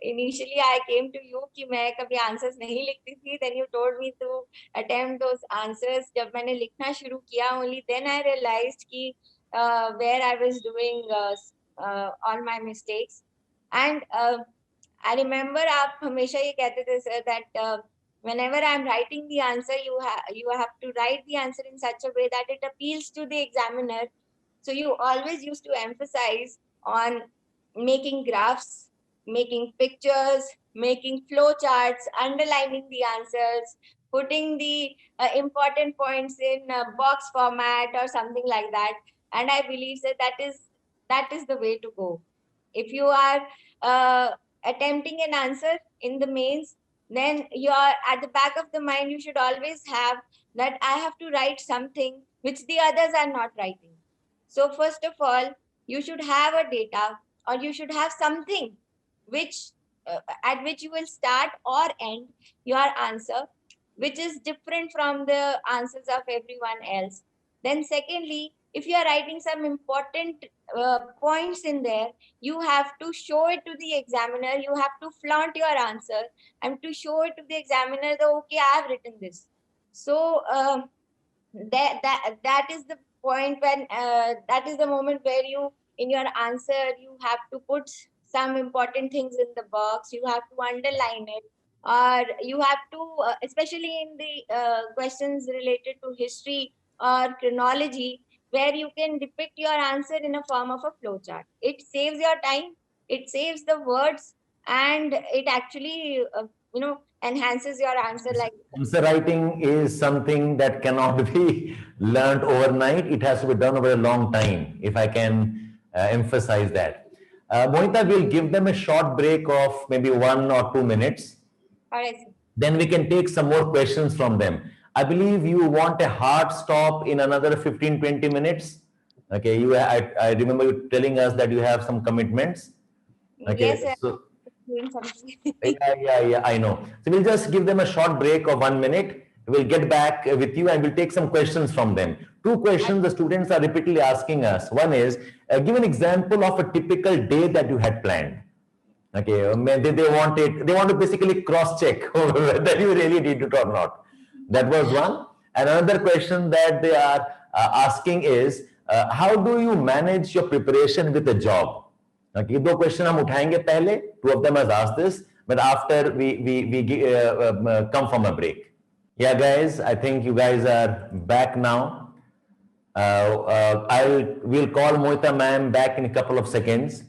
initially I came to you कि मैं कभी answers नहीं लिखती थी. Then you told me to attempt those answers. जब मैंने लिखना शुरू किया, only then I realized कि where I was doing all my mistakes. And I remember आप हमेशा ये कहते थे, sir, that whenever I'm writing the answer, you have to write the answer in such a way that it appeals to the examiner. So you always used to emphasize on making graphs, making pictures, making flow charts, underlining the answers, putting the important points in box format or something like that. And I believe that is the way to go. If you are attempting an answer in the mains, then you are at the back of the mind, you should always have that I have to write something which the others are not writing. So first of all, you should have a data, or you should have something which at which you will start or end your answer, which is different from the answers of everyone else. Then secondly, if you are writing some important points in there, you have to show it to the examiner. You have to flaunt your answer and to show it to the examiner that okay, I have written this. So that is the point when that is the moment where you, in your answer, you have to put some important things in the box. You have to underline it, or you have to, especially in the questions related to history or chronology, where you can depict your answer in a form of a flowchart. It saves your time, it saves the words, and it actually, enhances your answer. Like answer writing is something that cannot be learned overnight. It has to be done over a long time, if I can emphasize that. Monica, we'll give them a short break of maybe 1 or 2 minutes. all right, Then we can take some more questions from them. I believe you want a hard stop in another 15-20 minutes. Okay, I remember you telling us that you have some commitments. Okay, yes, sir. so Doing something. yeah, I know. So we'll just give them a short break of 1 minute. We'll get back with you and we'll take some questions from them. 2 questions the students are repeatedly asking us. One is, give an example of a typical day that you had planned. Okay, they want to basically cross check whether you really did it or not. That was one. And another question that they are asking is, how do you manage your preparation with a job? Okay, दो question हम उठाएंगे पहले. Two of them has asked this, but after we come from a break. Yeah, guys, I think you guys are back now. We'll call Mohita ma'am back in a couple of seconds.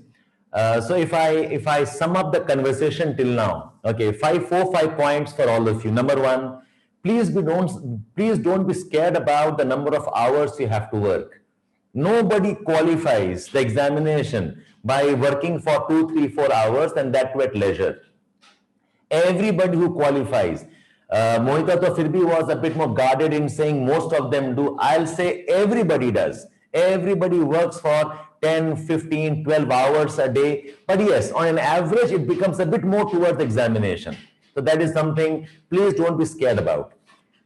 So if I sum up the conversation till now, okay, 5 points for all of you. Number one, please don't be scared about the number of hours you have to work. Nobody qualifies the examination by working for 2, 3, 4 hours and that too at leisure. Everybody who qualifies. Mohita to fir bhi was a bit more guarded in saying most of them do. I'll say everybody does. Everybody works for 10, 15, 12 hours a day. But yes, on an average, it becomes a bit more towards examination. So that is something please don't be scared about.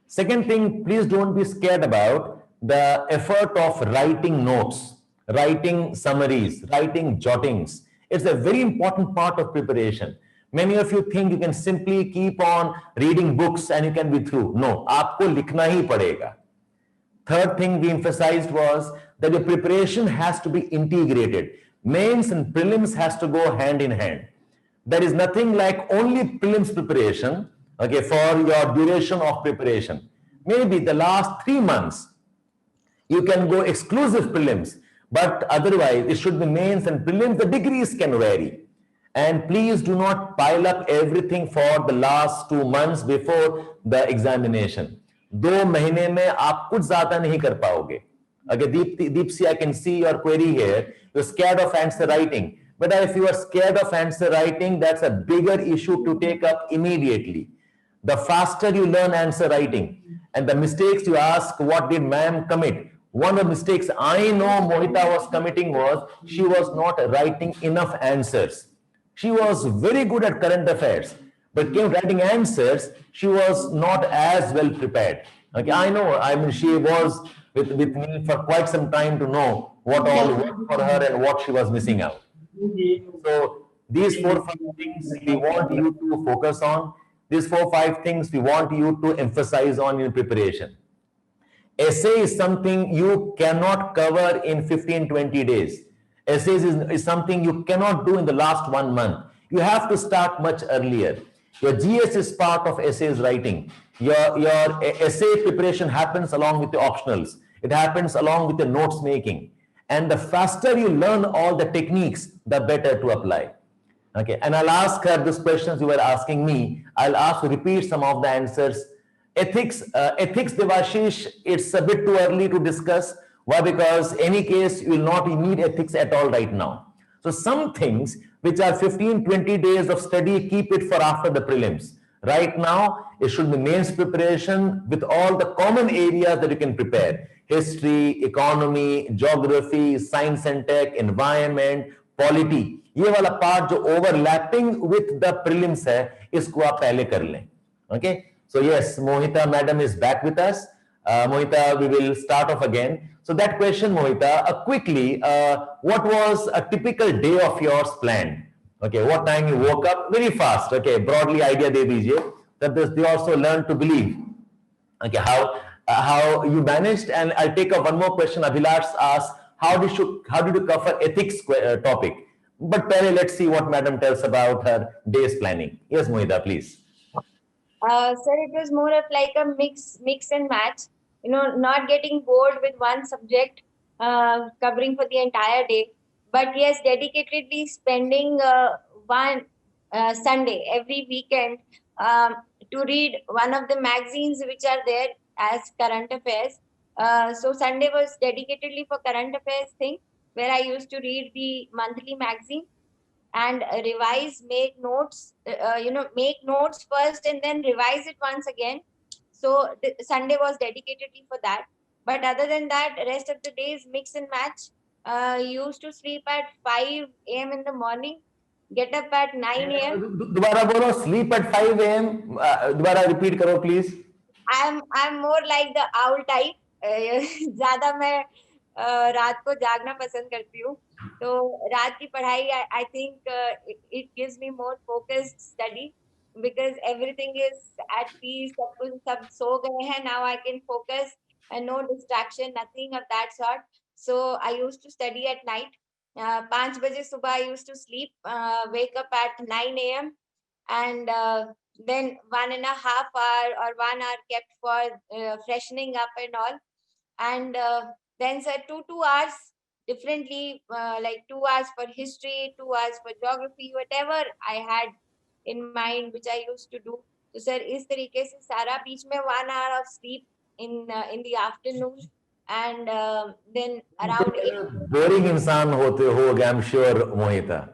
Second thing, please don't be scared about the effort of writing notes, writing summaries, writing jottings. It's a very important part of preparation. Many of you think you can simply keep on reading books and you can be through. No, आपको लिखना ही पड़ेगा. Third thing we emphasized was that your preparation has to be integrated. Mains and prelims has to go hand in hand. There is nothing like only prelims preparation, okay, for your duration of preparation. Maybe the last 3 months, you can go exclusive prelims, but otherwise it should be mains and prelims. The degrees can vary. And please do not pile up everything for the last 2 months before the examination. 2 महीने में आप कुछ ज्यादा नहीं कर पाओगे. Okay, Deepsi, I can see your query here. You're scared of answer writing. But if you are scared of answer writing, that's a bigger issue to take up immediately. The faster you learn answer writing and the mistakes you ask, what did ma'am commit? One of the mistakes I know Mohita was committing was she was not writing enough answers. She was very good at current affairs, but came writing answers, she was not as well prepared. Okay, I know, I mean, she was with me for quite some time to know what all worked for her and what she was missing out. So these 4-5 things we want you to focus on. These 4-5 things we want you to emphasize on in preparation. Essay is something you cannot cover in 15-20 days. Essays is something you cannot do in the last 1 month. You have to start much earlier. Your GS is part of essays writing. Your essay preparation happens along with the optionals. It happens along with the notes making. And the faster you learn all the techniques, the better to apply. Okay, and I'll ask her these questions you were asking me. I'll ask to repeat some of the answers. Ethics, Devashish, it's a bit too early to discuss. Why? Because any case, you will not need ethics at all right now. So some things which are 15-20 days of study, keep it for after the prelims. Right now, it should be mains preparation with all the common areas that you can prepare. History, economy, geography, science and tech, environment, polity. ये वाला part जो overlapping with the prelims है, इसको आप पहले कर लें. Okay? So yes, Mohita madam is back with us. Mohita, we will start off again. So that question, Mohita, quickly, what was a typical day of yours planned? Okay, what time you woke up? Very fast. Okay, broadly idea de dijiye. That they also learn to believe. Okay, how you managed? And I'll take up one more question. Abhilash asked, how did you cover ethics topic? But Pere, let's see what madam tells about her day's planning. Yes, Mohita, please. Sir, it was more of like a mix and match. You know, not getting bored with one subject, covering for the entire day. But yes, dedicatedly spending one Sunday every weekend to read one of the magazines which are there as current affairs. So Sunday was dedicatedly for current affairs thing, where I used to read the monthly magazine and revise, make notes, make notes first and then revise it once again. So the Sunday was dedicatedly for that. But other than that, rest of the days mix and match. Used to sleep at 5 a.m. in the morning, get up at 9 a.m. दोबारा बोलो, sleep at 5 a.m. दोबारा repeat करो please. I'm more like the owl type. ज़्यादा मैं रात को जागना पसंद करती हूँ. तो रात की पढ़ाई I think it gives me more focused study because everything is at peace. सब सो गए हैं. Now I can focus and no distraction, nothing of that sort. So I used to study at night. 5 बजे सुबह I used to sleep, wake up at 9 a.m. and then 1.5 hour or 1 hour kept for freshening up and all. And then sir, 2 hours differently, like 2 hours for history, 2 hours for geography, whatever I had in mind, which I used to do. So sir, इस तरीके से सारा बीच में 1 hour of sleep in the afternoon, and then around 8. Boring इंसान होते होगे, I'm sure, Mohita.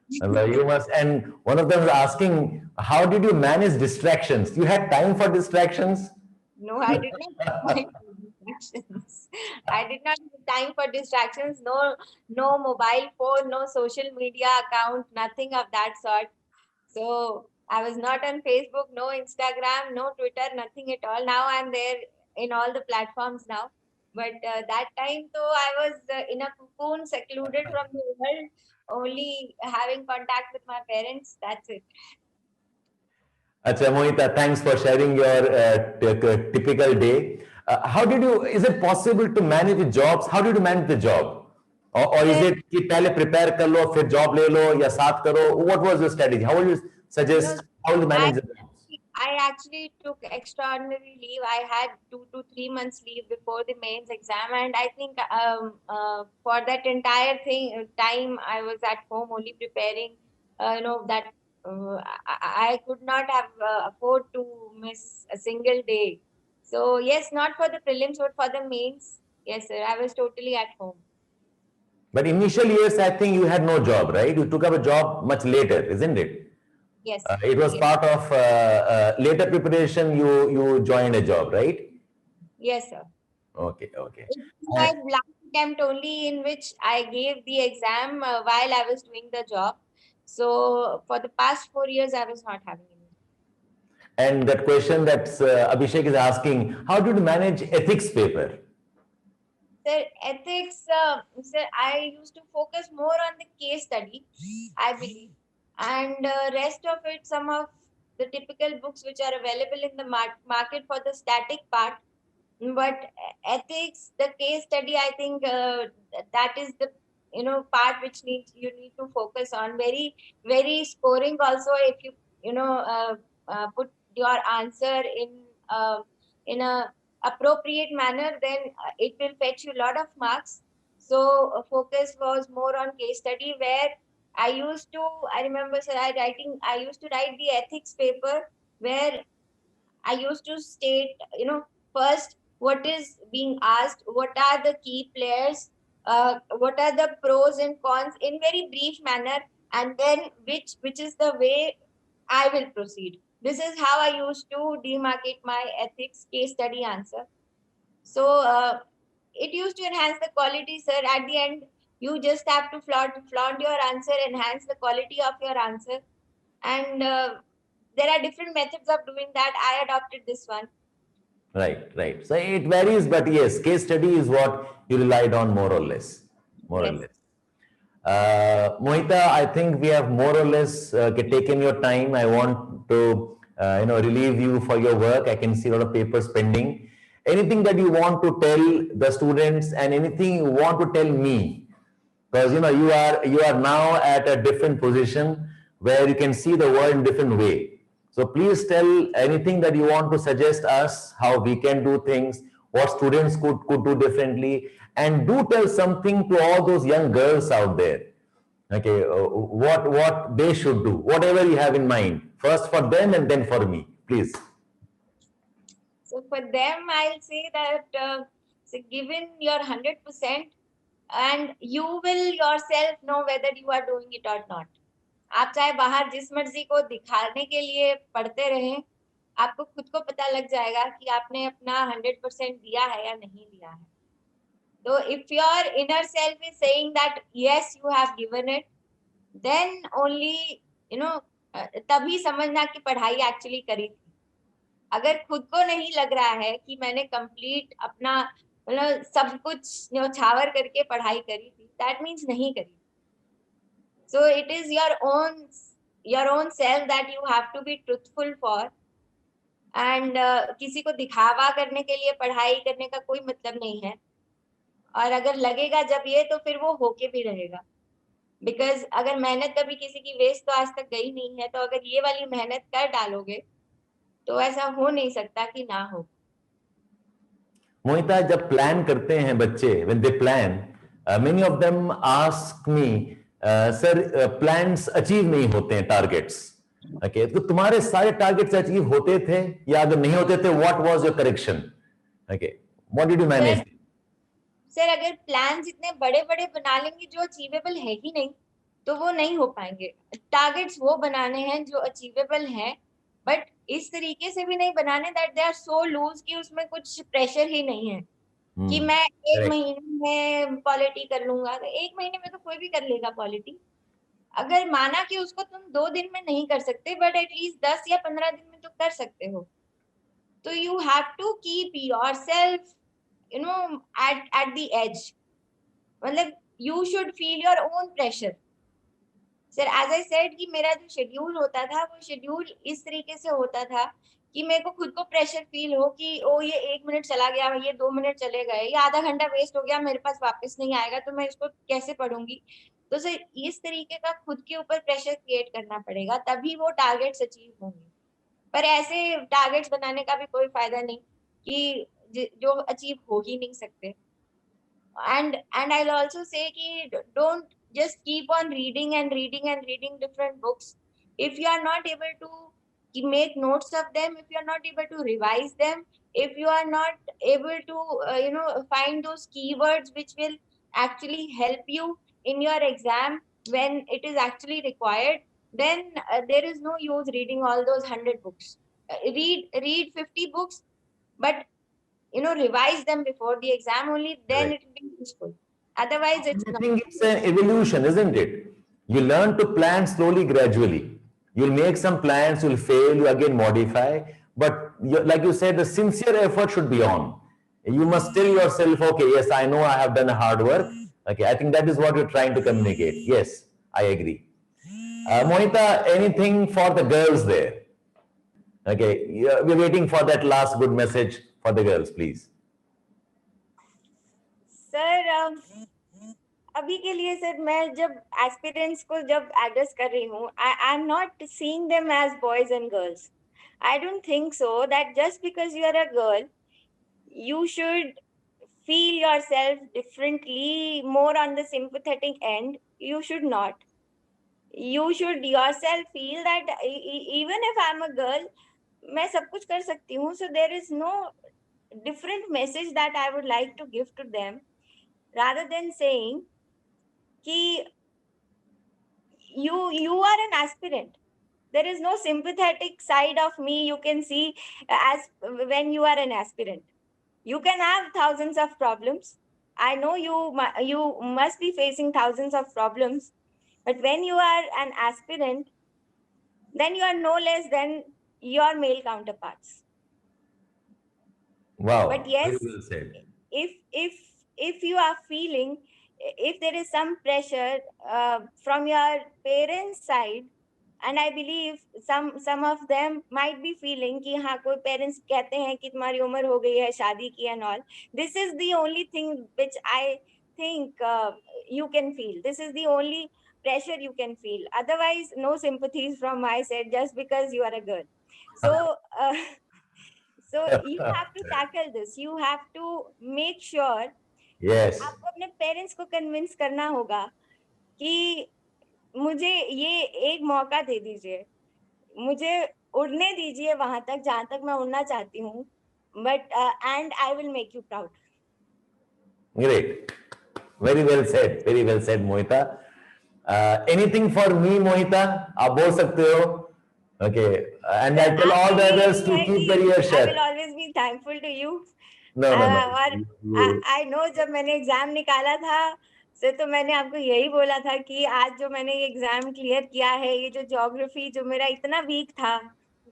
You must, and one of them is asking, how did you manage distractions? You had time for distractions? No, I did not have time for distractions. I did not have time for distractions. No mobile phone, no social media account, nothing of that sort. So I was not on Facebook, no Instagram, no Twitter, nothing at all. Now I'm there in all the platforms now. But that time, though, I was in a cocoon, secluded from the world, only having contact with my parents. That's it. Acha, Mohita, thanks for sharing your typical day. How did you, is it possible to manage the jobs? How did you manage the job? Or is it कि पहले prepare कर लो, फिर job ले लो, या साथ करो? What was your strategy? How will you suggest, how will you manage the jobs? I actually took extraordinary leave. I had 2 to 3 months leave before the mains exam, and I think for that entire time I was at home only preparing. That I could not have afford to miss a single day. So yes, not for the prelims, but for the mains. Yes, sir. I was totally at home. But initial years, I think you had no job, right? You took up a job much later, isn't it? Yes. It was yes. part of later preparation. You joined a job, right? Yes, sir. Okay, okay. It was my last attempt only in which I gave the exam while I was doing the job. So for the past 4 years, I was not having any. And that question that Abhishek is asking, how did you manage ethics paper? Sir, ethics, sir, I used to focus more on the case study, I believe. And rest of it, some of the typical books which are available in the market for the static part. But ethics, the case study, I think that is the part which you need to focus on. Very very scoring also. If you put your answer in a appropriate manner, then it will fetch you a lot of marks. So focus was more on case study, where I remember, sir, I used to write the ethics paper, where I used to state, first what is being asked, what are the key players, what are the pros and cons in very brief manner, and then which is the way I will proceed. This is how I used to demarcate my ethics case study answer. So it used to enhance the quality, sir. At the end, you just have to flaunt your answer, enhance the quality of your answer, and there are different methods of doing that. I adopted this one. Right, right. So it varies, but yes, case study is what you relied on more or less. More or Yes. less. Mohita, I think we have more or less taken your time. I want to relieve you for your work. I can see a lot of papers pending. Anything that you want to tell the students, and anything you want to tell me, because you are now at a different position where you can see the world in different way. So please tell anything that you want to suggest us, how we can do things, what students could do differently, and do tell something to all those young girls out there. Okay, what they should do, whatever you have in mind, first for them and then for me, please. So for them, I'll say that so given your 100%, and you will yourself know whether you are doing it or not. आप चाहे बाहर जिस मर्जी को दिखाने के लिए पढ़ते रहें, आपको खुद को पता लग जाएगा कि आपने अपना 100% दिया है या नहीं दिया है. So if your inner self is saying that yes, you have given it, then only तभी समझना कि पढ़ाई एक्चुअली करी थी. अगर खुद को नहीं लग रहा है कि मैंने कंप्लीट अपना सब कुछ न्यौछावर करके पढ़ाई करी थी, दैट मीन्स नहीं करी. So it is your own self that you have to be truthful for. And किसी को दिखावा करने के लिए पढ़ाई करने का कोई मतलब नहीं है. और अगर लगेगा जब ये, तो फिर वो होके भी रहेगा. बिकॉज अगर मेहनत कभी किसी की वेस्ट तो आज तक गई नहीं है, तो अगर ये वाली मेहनत कर डालोगे तो ऐसा हो नहीं सकता कि ना हो। मोहिता, जब प्लान करते हैं बच्चे, when they plan, many of them ask me, sir plans achieve नहीं होते हैं, टारगेट्स। ओके, तो तुम्हारे सारे टारगेट्स अचीव होते थे, या अगर नहीं होते थे, what was your correction? Okay, what did you manage? Sir अगर प्लान्स इतने बड़े बड़े बना लेंगे जो अचीवेबल है ही नहीं, तो वो नहीं हो पाएंगे। टारगेट्स वो बनाने हैं जो अचीवेबल हैं, बट इस तरीके से भी नहीं बनाने that they are so loose कि उसमें कुछ प्रेशर ही नहीं है कि मैं एक correct. महीने में पॉलिटी कर लूंगा। तो एक महीने में तो कोई भी कर लेगा पॉलिटी। अगर माना कि उसको तुम 2 दिन में नहीं कर सकते, बट एटलीस्ट 10 या 15 दिन में तो कर सकते हो। तो you have to keep yourself at the edge. मतलब you should feel your own pressure. Sir as I said कि मेरा जो शेड्यूल होता था वो शेड्यूल इस तरीके से होता था कि मेरे को खुद को प्रेशर फील हो कि ओ ये 1 मिनट चला गया, ये 2 मिनट चले गए, ये आधा घंटा वेस्ट हो गया, मेरे पास वापस नहीं आएगा, तो मैं इसको कैसे पढ़ूंगी। तो सर इस तरीके का खुद के ऊपर प्रेशर क्रिएट करना पड़ेगा, तभी वो टारगेट्स अचीव होंगे। पर ऐसे टारगेट्स बनाने का भी कोई फायदा नहीं कि जो अचीव हो ही नहीं सकते। And I'll also say ki don't just keep on reading and reading and reading different books if you are not able to make notes of them, if you are not able to revise them, if you are not able to find those keywords which will actually help you in your exam when it is actually required, then there is no use reading all those 100 books. Read 50 books, but revise them before the exam only, then Correct. it will be useful. Otherwise, it's I not. think it's an evolution, isn't it? You learn to plan slowly, gradually. You'll make some plans, you'll fail, you again modify. But like you said, the sincere effort should be on. You must tell yourself, okay, yes, I know I have done a hard work. Okay, I think that is what you're trying to communicate. Yes, I agree. Mohita, anything for the girls there? Okay, we're waiting for that last good message for the girls, please. Sir अभी के लिए sir मैं जब aspirants को जब address कर रही हूँ, I am not seeing them as boys and girls. I don't think so that just because you are a girl you should feel yourself differently, more on the sympathetic end. You should not. You should yourself feel that even if I'm a girl, मैं सब कुछ कर सकती हूँ. So there is no different message that I would like to give to them, rather than saying कि you are an aspirant. There is no sympathetic side of me you can see as when you are an aspirant. You can have thousands of problems. I know you must be facing thousands of problems, but when you are an aspirant, then you are no less than your male counterparts. Wow, But yes, very well said. if you are feeling, if there is some pressure from your parents' side, and I believe some of them might be feeling कि हाँ कोई parents कहते हैं कि तुम्हारी उम्र हो गई है शादी की and all. This is the only thing which I think you can feel. This is the only pressure you can feel. Otherwise, no sympathies from my side just because you are a girl. So so you have to tackle this. You have to make sure. Yes. आपको अपने parents को convince करना होगा कि मुझे ये एक मौका दे दीजिए, मुझे उड़ने दीजिए वहां तक जहां तक मैं उड़ना चाहती हूँ, but and I will make you proud. Great. Very well said, Mohita. Anything for me, Mohita? आप बोल सकते हो. Okay, and I tell all the others to keep their ears shut. I will always be thankful to you. No. और I know जब मैंने exam निकाला था से तो मैंने आपको यही बोला था कि आज जो मैंने एग्जाम क्लियर किया है, ये जो ज्योग्राफी जो मेरा इतना वीक था,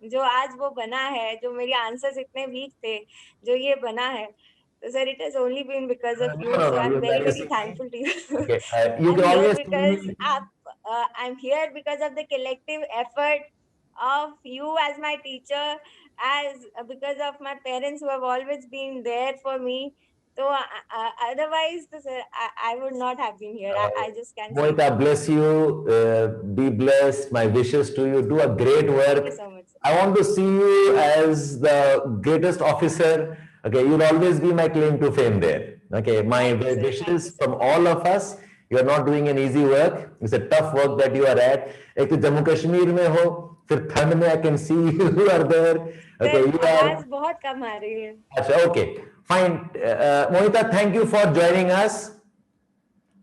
जो आज वो बना है, जो मेरे आंसर्स इतने वीक थे, जो ये बना है, so sir, it has only been because of you. So I'm very thankful to you. Okay, you can always because I'm here because of the collective effort of you as my teacher, as because of my parents who have always been there for me. So otherwise, sir, I would not have been here. I just can say. Moita, bless you. Be blessed. My wishes to you. Do a great work. Thank you so much, sir. I want to see you as the greatest officer. Okay, you'll always be my claim to fame there. Okay, my Thank you, sir. Thank you, wishes sir. from all of us. You are not doing an easy work. It's a tough work that you are at. एक तो जम्मू कश्मीर में हो, फिर ठंड में I can see you are there. Okay, Sir, you are. आवाज बहुत कम आ रही है. अच्छा, okay, fine. Moita, thank you for joining us.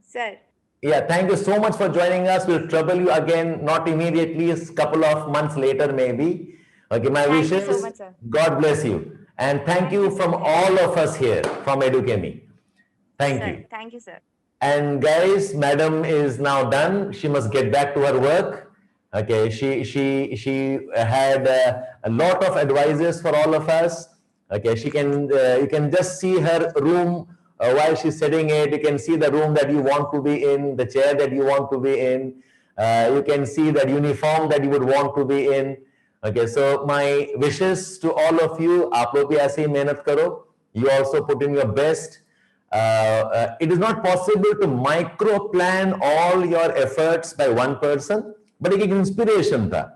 Sir. Yeah, thank you so much for joining us. We'll trouble you again, not immediately, a couple of months later, maybe. Okay, my Thank you wishes. so much, sir. God bless you. And thank you from all of us here from Educemi. Thank Sir, you. thank you, sir. And guys, madam is now done. She must get back to her work. Okay, she had a lot of advices for all of us. Okay, she can you can just see her room while she's sitting it. You can see the room that you want to be in, the chair that you want to be in. You can see that uniform that you would want to be in. Okay, so my wishes to all of you. आप लोग भी ऐसे ही मेहनत करो. You also put in your best. It is not possible to micro plan all your efforts by one person, but एक inspiration था.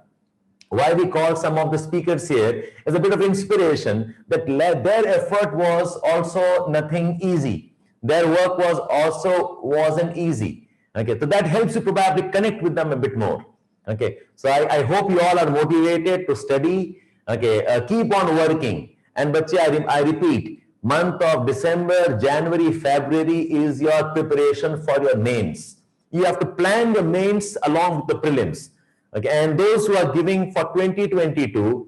Why we call some of the speakers here is a bit of inspiration that their effort was also nothing easy. Their work was also wasn't easy. Okay, so that helps you probably connect with them a bit more. Okay, so I hope you all are motivated to study. Okay, keep on working. And bache, I repeat, month of December, January, February is your preparation for your mains. You have to plan your mains along with the prelims. Okay, and those who are giving for 2022,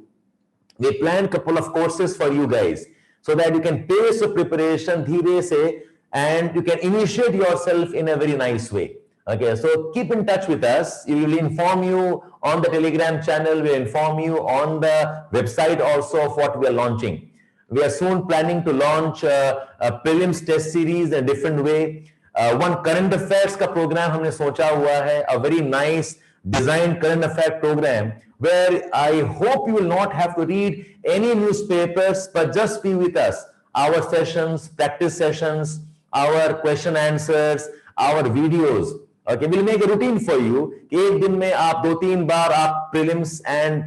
we plan a couple of courses for you guys so that you can pace your preparation dheere se, and you can initiate yourself in a very nice way. Okay, so keep in touch with us. We will inform you on the Telegram channel. We'll inform you on the website also of what we are launching. We are soon planning to launch a prelims test series in a different way. One current affairs ka program हमने सोचा हुआ है, a very nice designed current affair program where I hope you will not have to read any newspapers but just be with us. Our sessions, practice sessions, our question answers, our videos. Okay, we'll make a routine for you. एक दिन में आप 2-3 बार आप prelims and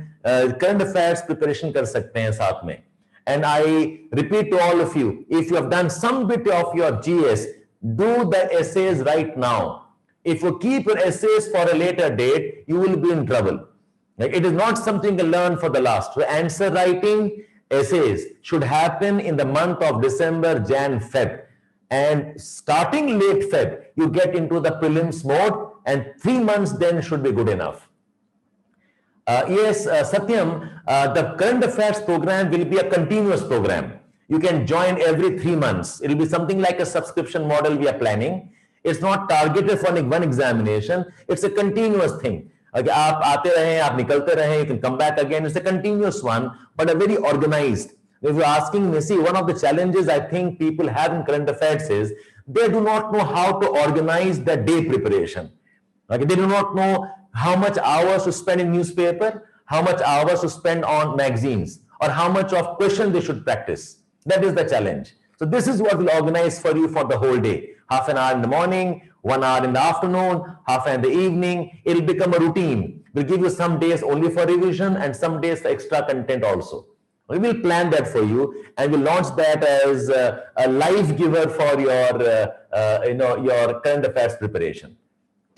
current affairs preparation कर सकते हैं साथ में. And I repeat to all of you, if you have done some bit of your GS, do the essays right now. If you keep your essays for a later date, you will be in trouble. Like, it is not something to learn for the last. So answer writing, essays should happen in the month of December, Jan, Feb. And starting late Feb, you get into the prelims mode, and 3 months then should be good enough. Yes, Satyam, the current affairs program will be a continuous program. You can join every 3 months. It will be something like a subscription model we are planning. It's not targeted for one examination. It's a continuous thing. Okay, आप आते रहें, आप निकलते रहें, you can come back again. It's a continuous one, but a very organized. If you're asking me, see, one of the challenges I think people have in current affairs is they do not know how to organize the day preparation. Okay, they do not know how much hours to spend in newspaper, how much hours to spend on magazines, or how much of question they should practice. That is the challenge. So this is what we'll organize for you for the whole day. Half an hour in the morning, 1 hour in the afternoon, half an hour in the evening. It'll become a routine. We'll give you some days only for revision and some days for extra content also. We will plan that for you, and we'll launch that as a life giver for your, your current affairs preparation.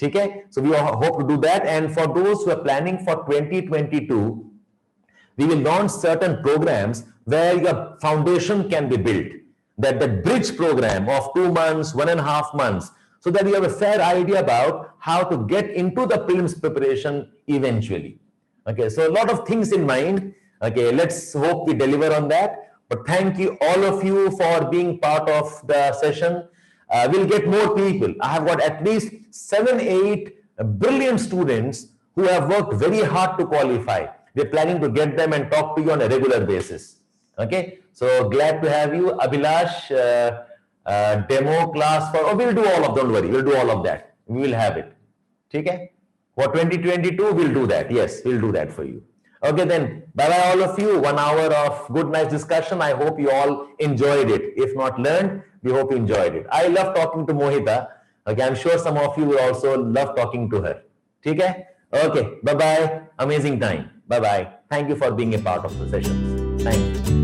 Okay? So we hope to do that. And for those who are planning for 2022, we will launch certain programs where your foundation can be built. That the bridge program of 2 months, 1.5 months, so that you have a fair idea about how to get into the prelims preparation eventually. Okay, so a lot of things in mind. Okay, let's hope we deliver on that. But thank you, all of you, for being part of the session. We'll get more people. I have got at least 7-8 brilliant students who have worked very hard to qualify. We're planning to get them and talk to you on a regular basis. Okay, so glad to have you. Abhilash, demo class for, oh, we'll do all of, don't worry, we'll do all of that. We will have it. Okay? For 2022, we'll do that. Yes, we'll do that for you. Okay, then bye bye all of you. 1 hour of good nice discussion. I hope you all enjoyed it. If not learned, we hope you enjoyed it. I love talking to Mohita. Okay, I'm sure some of you will also love talking to her. Okay? Okay, bye bye. Amazing time. Bye bye. Thank you for being a part of the sessions. Thank you.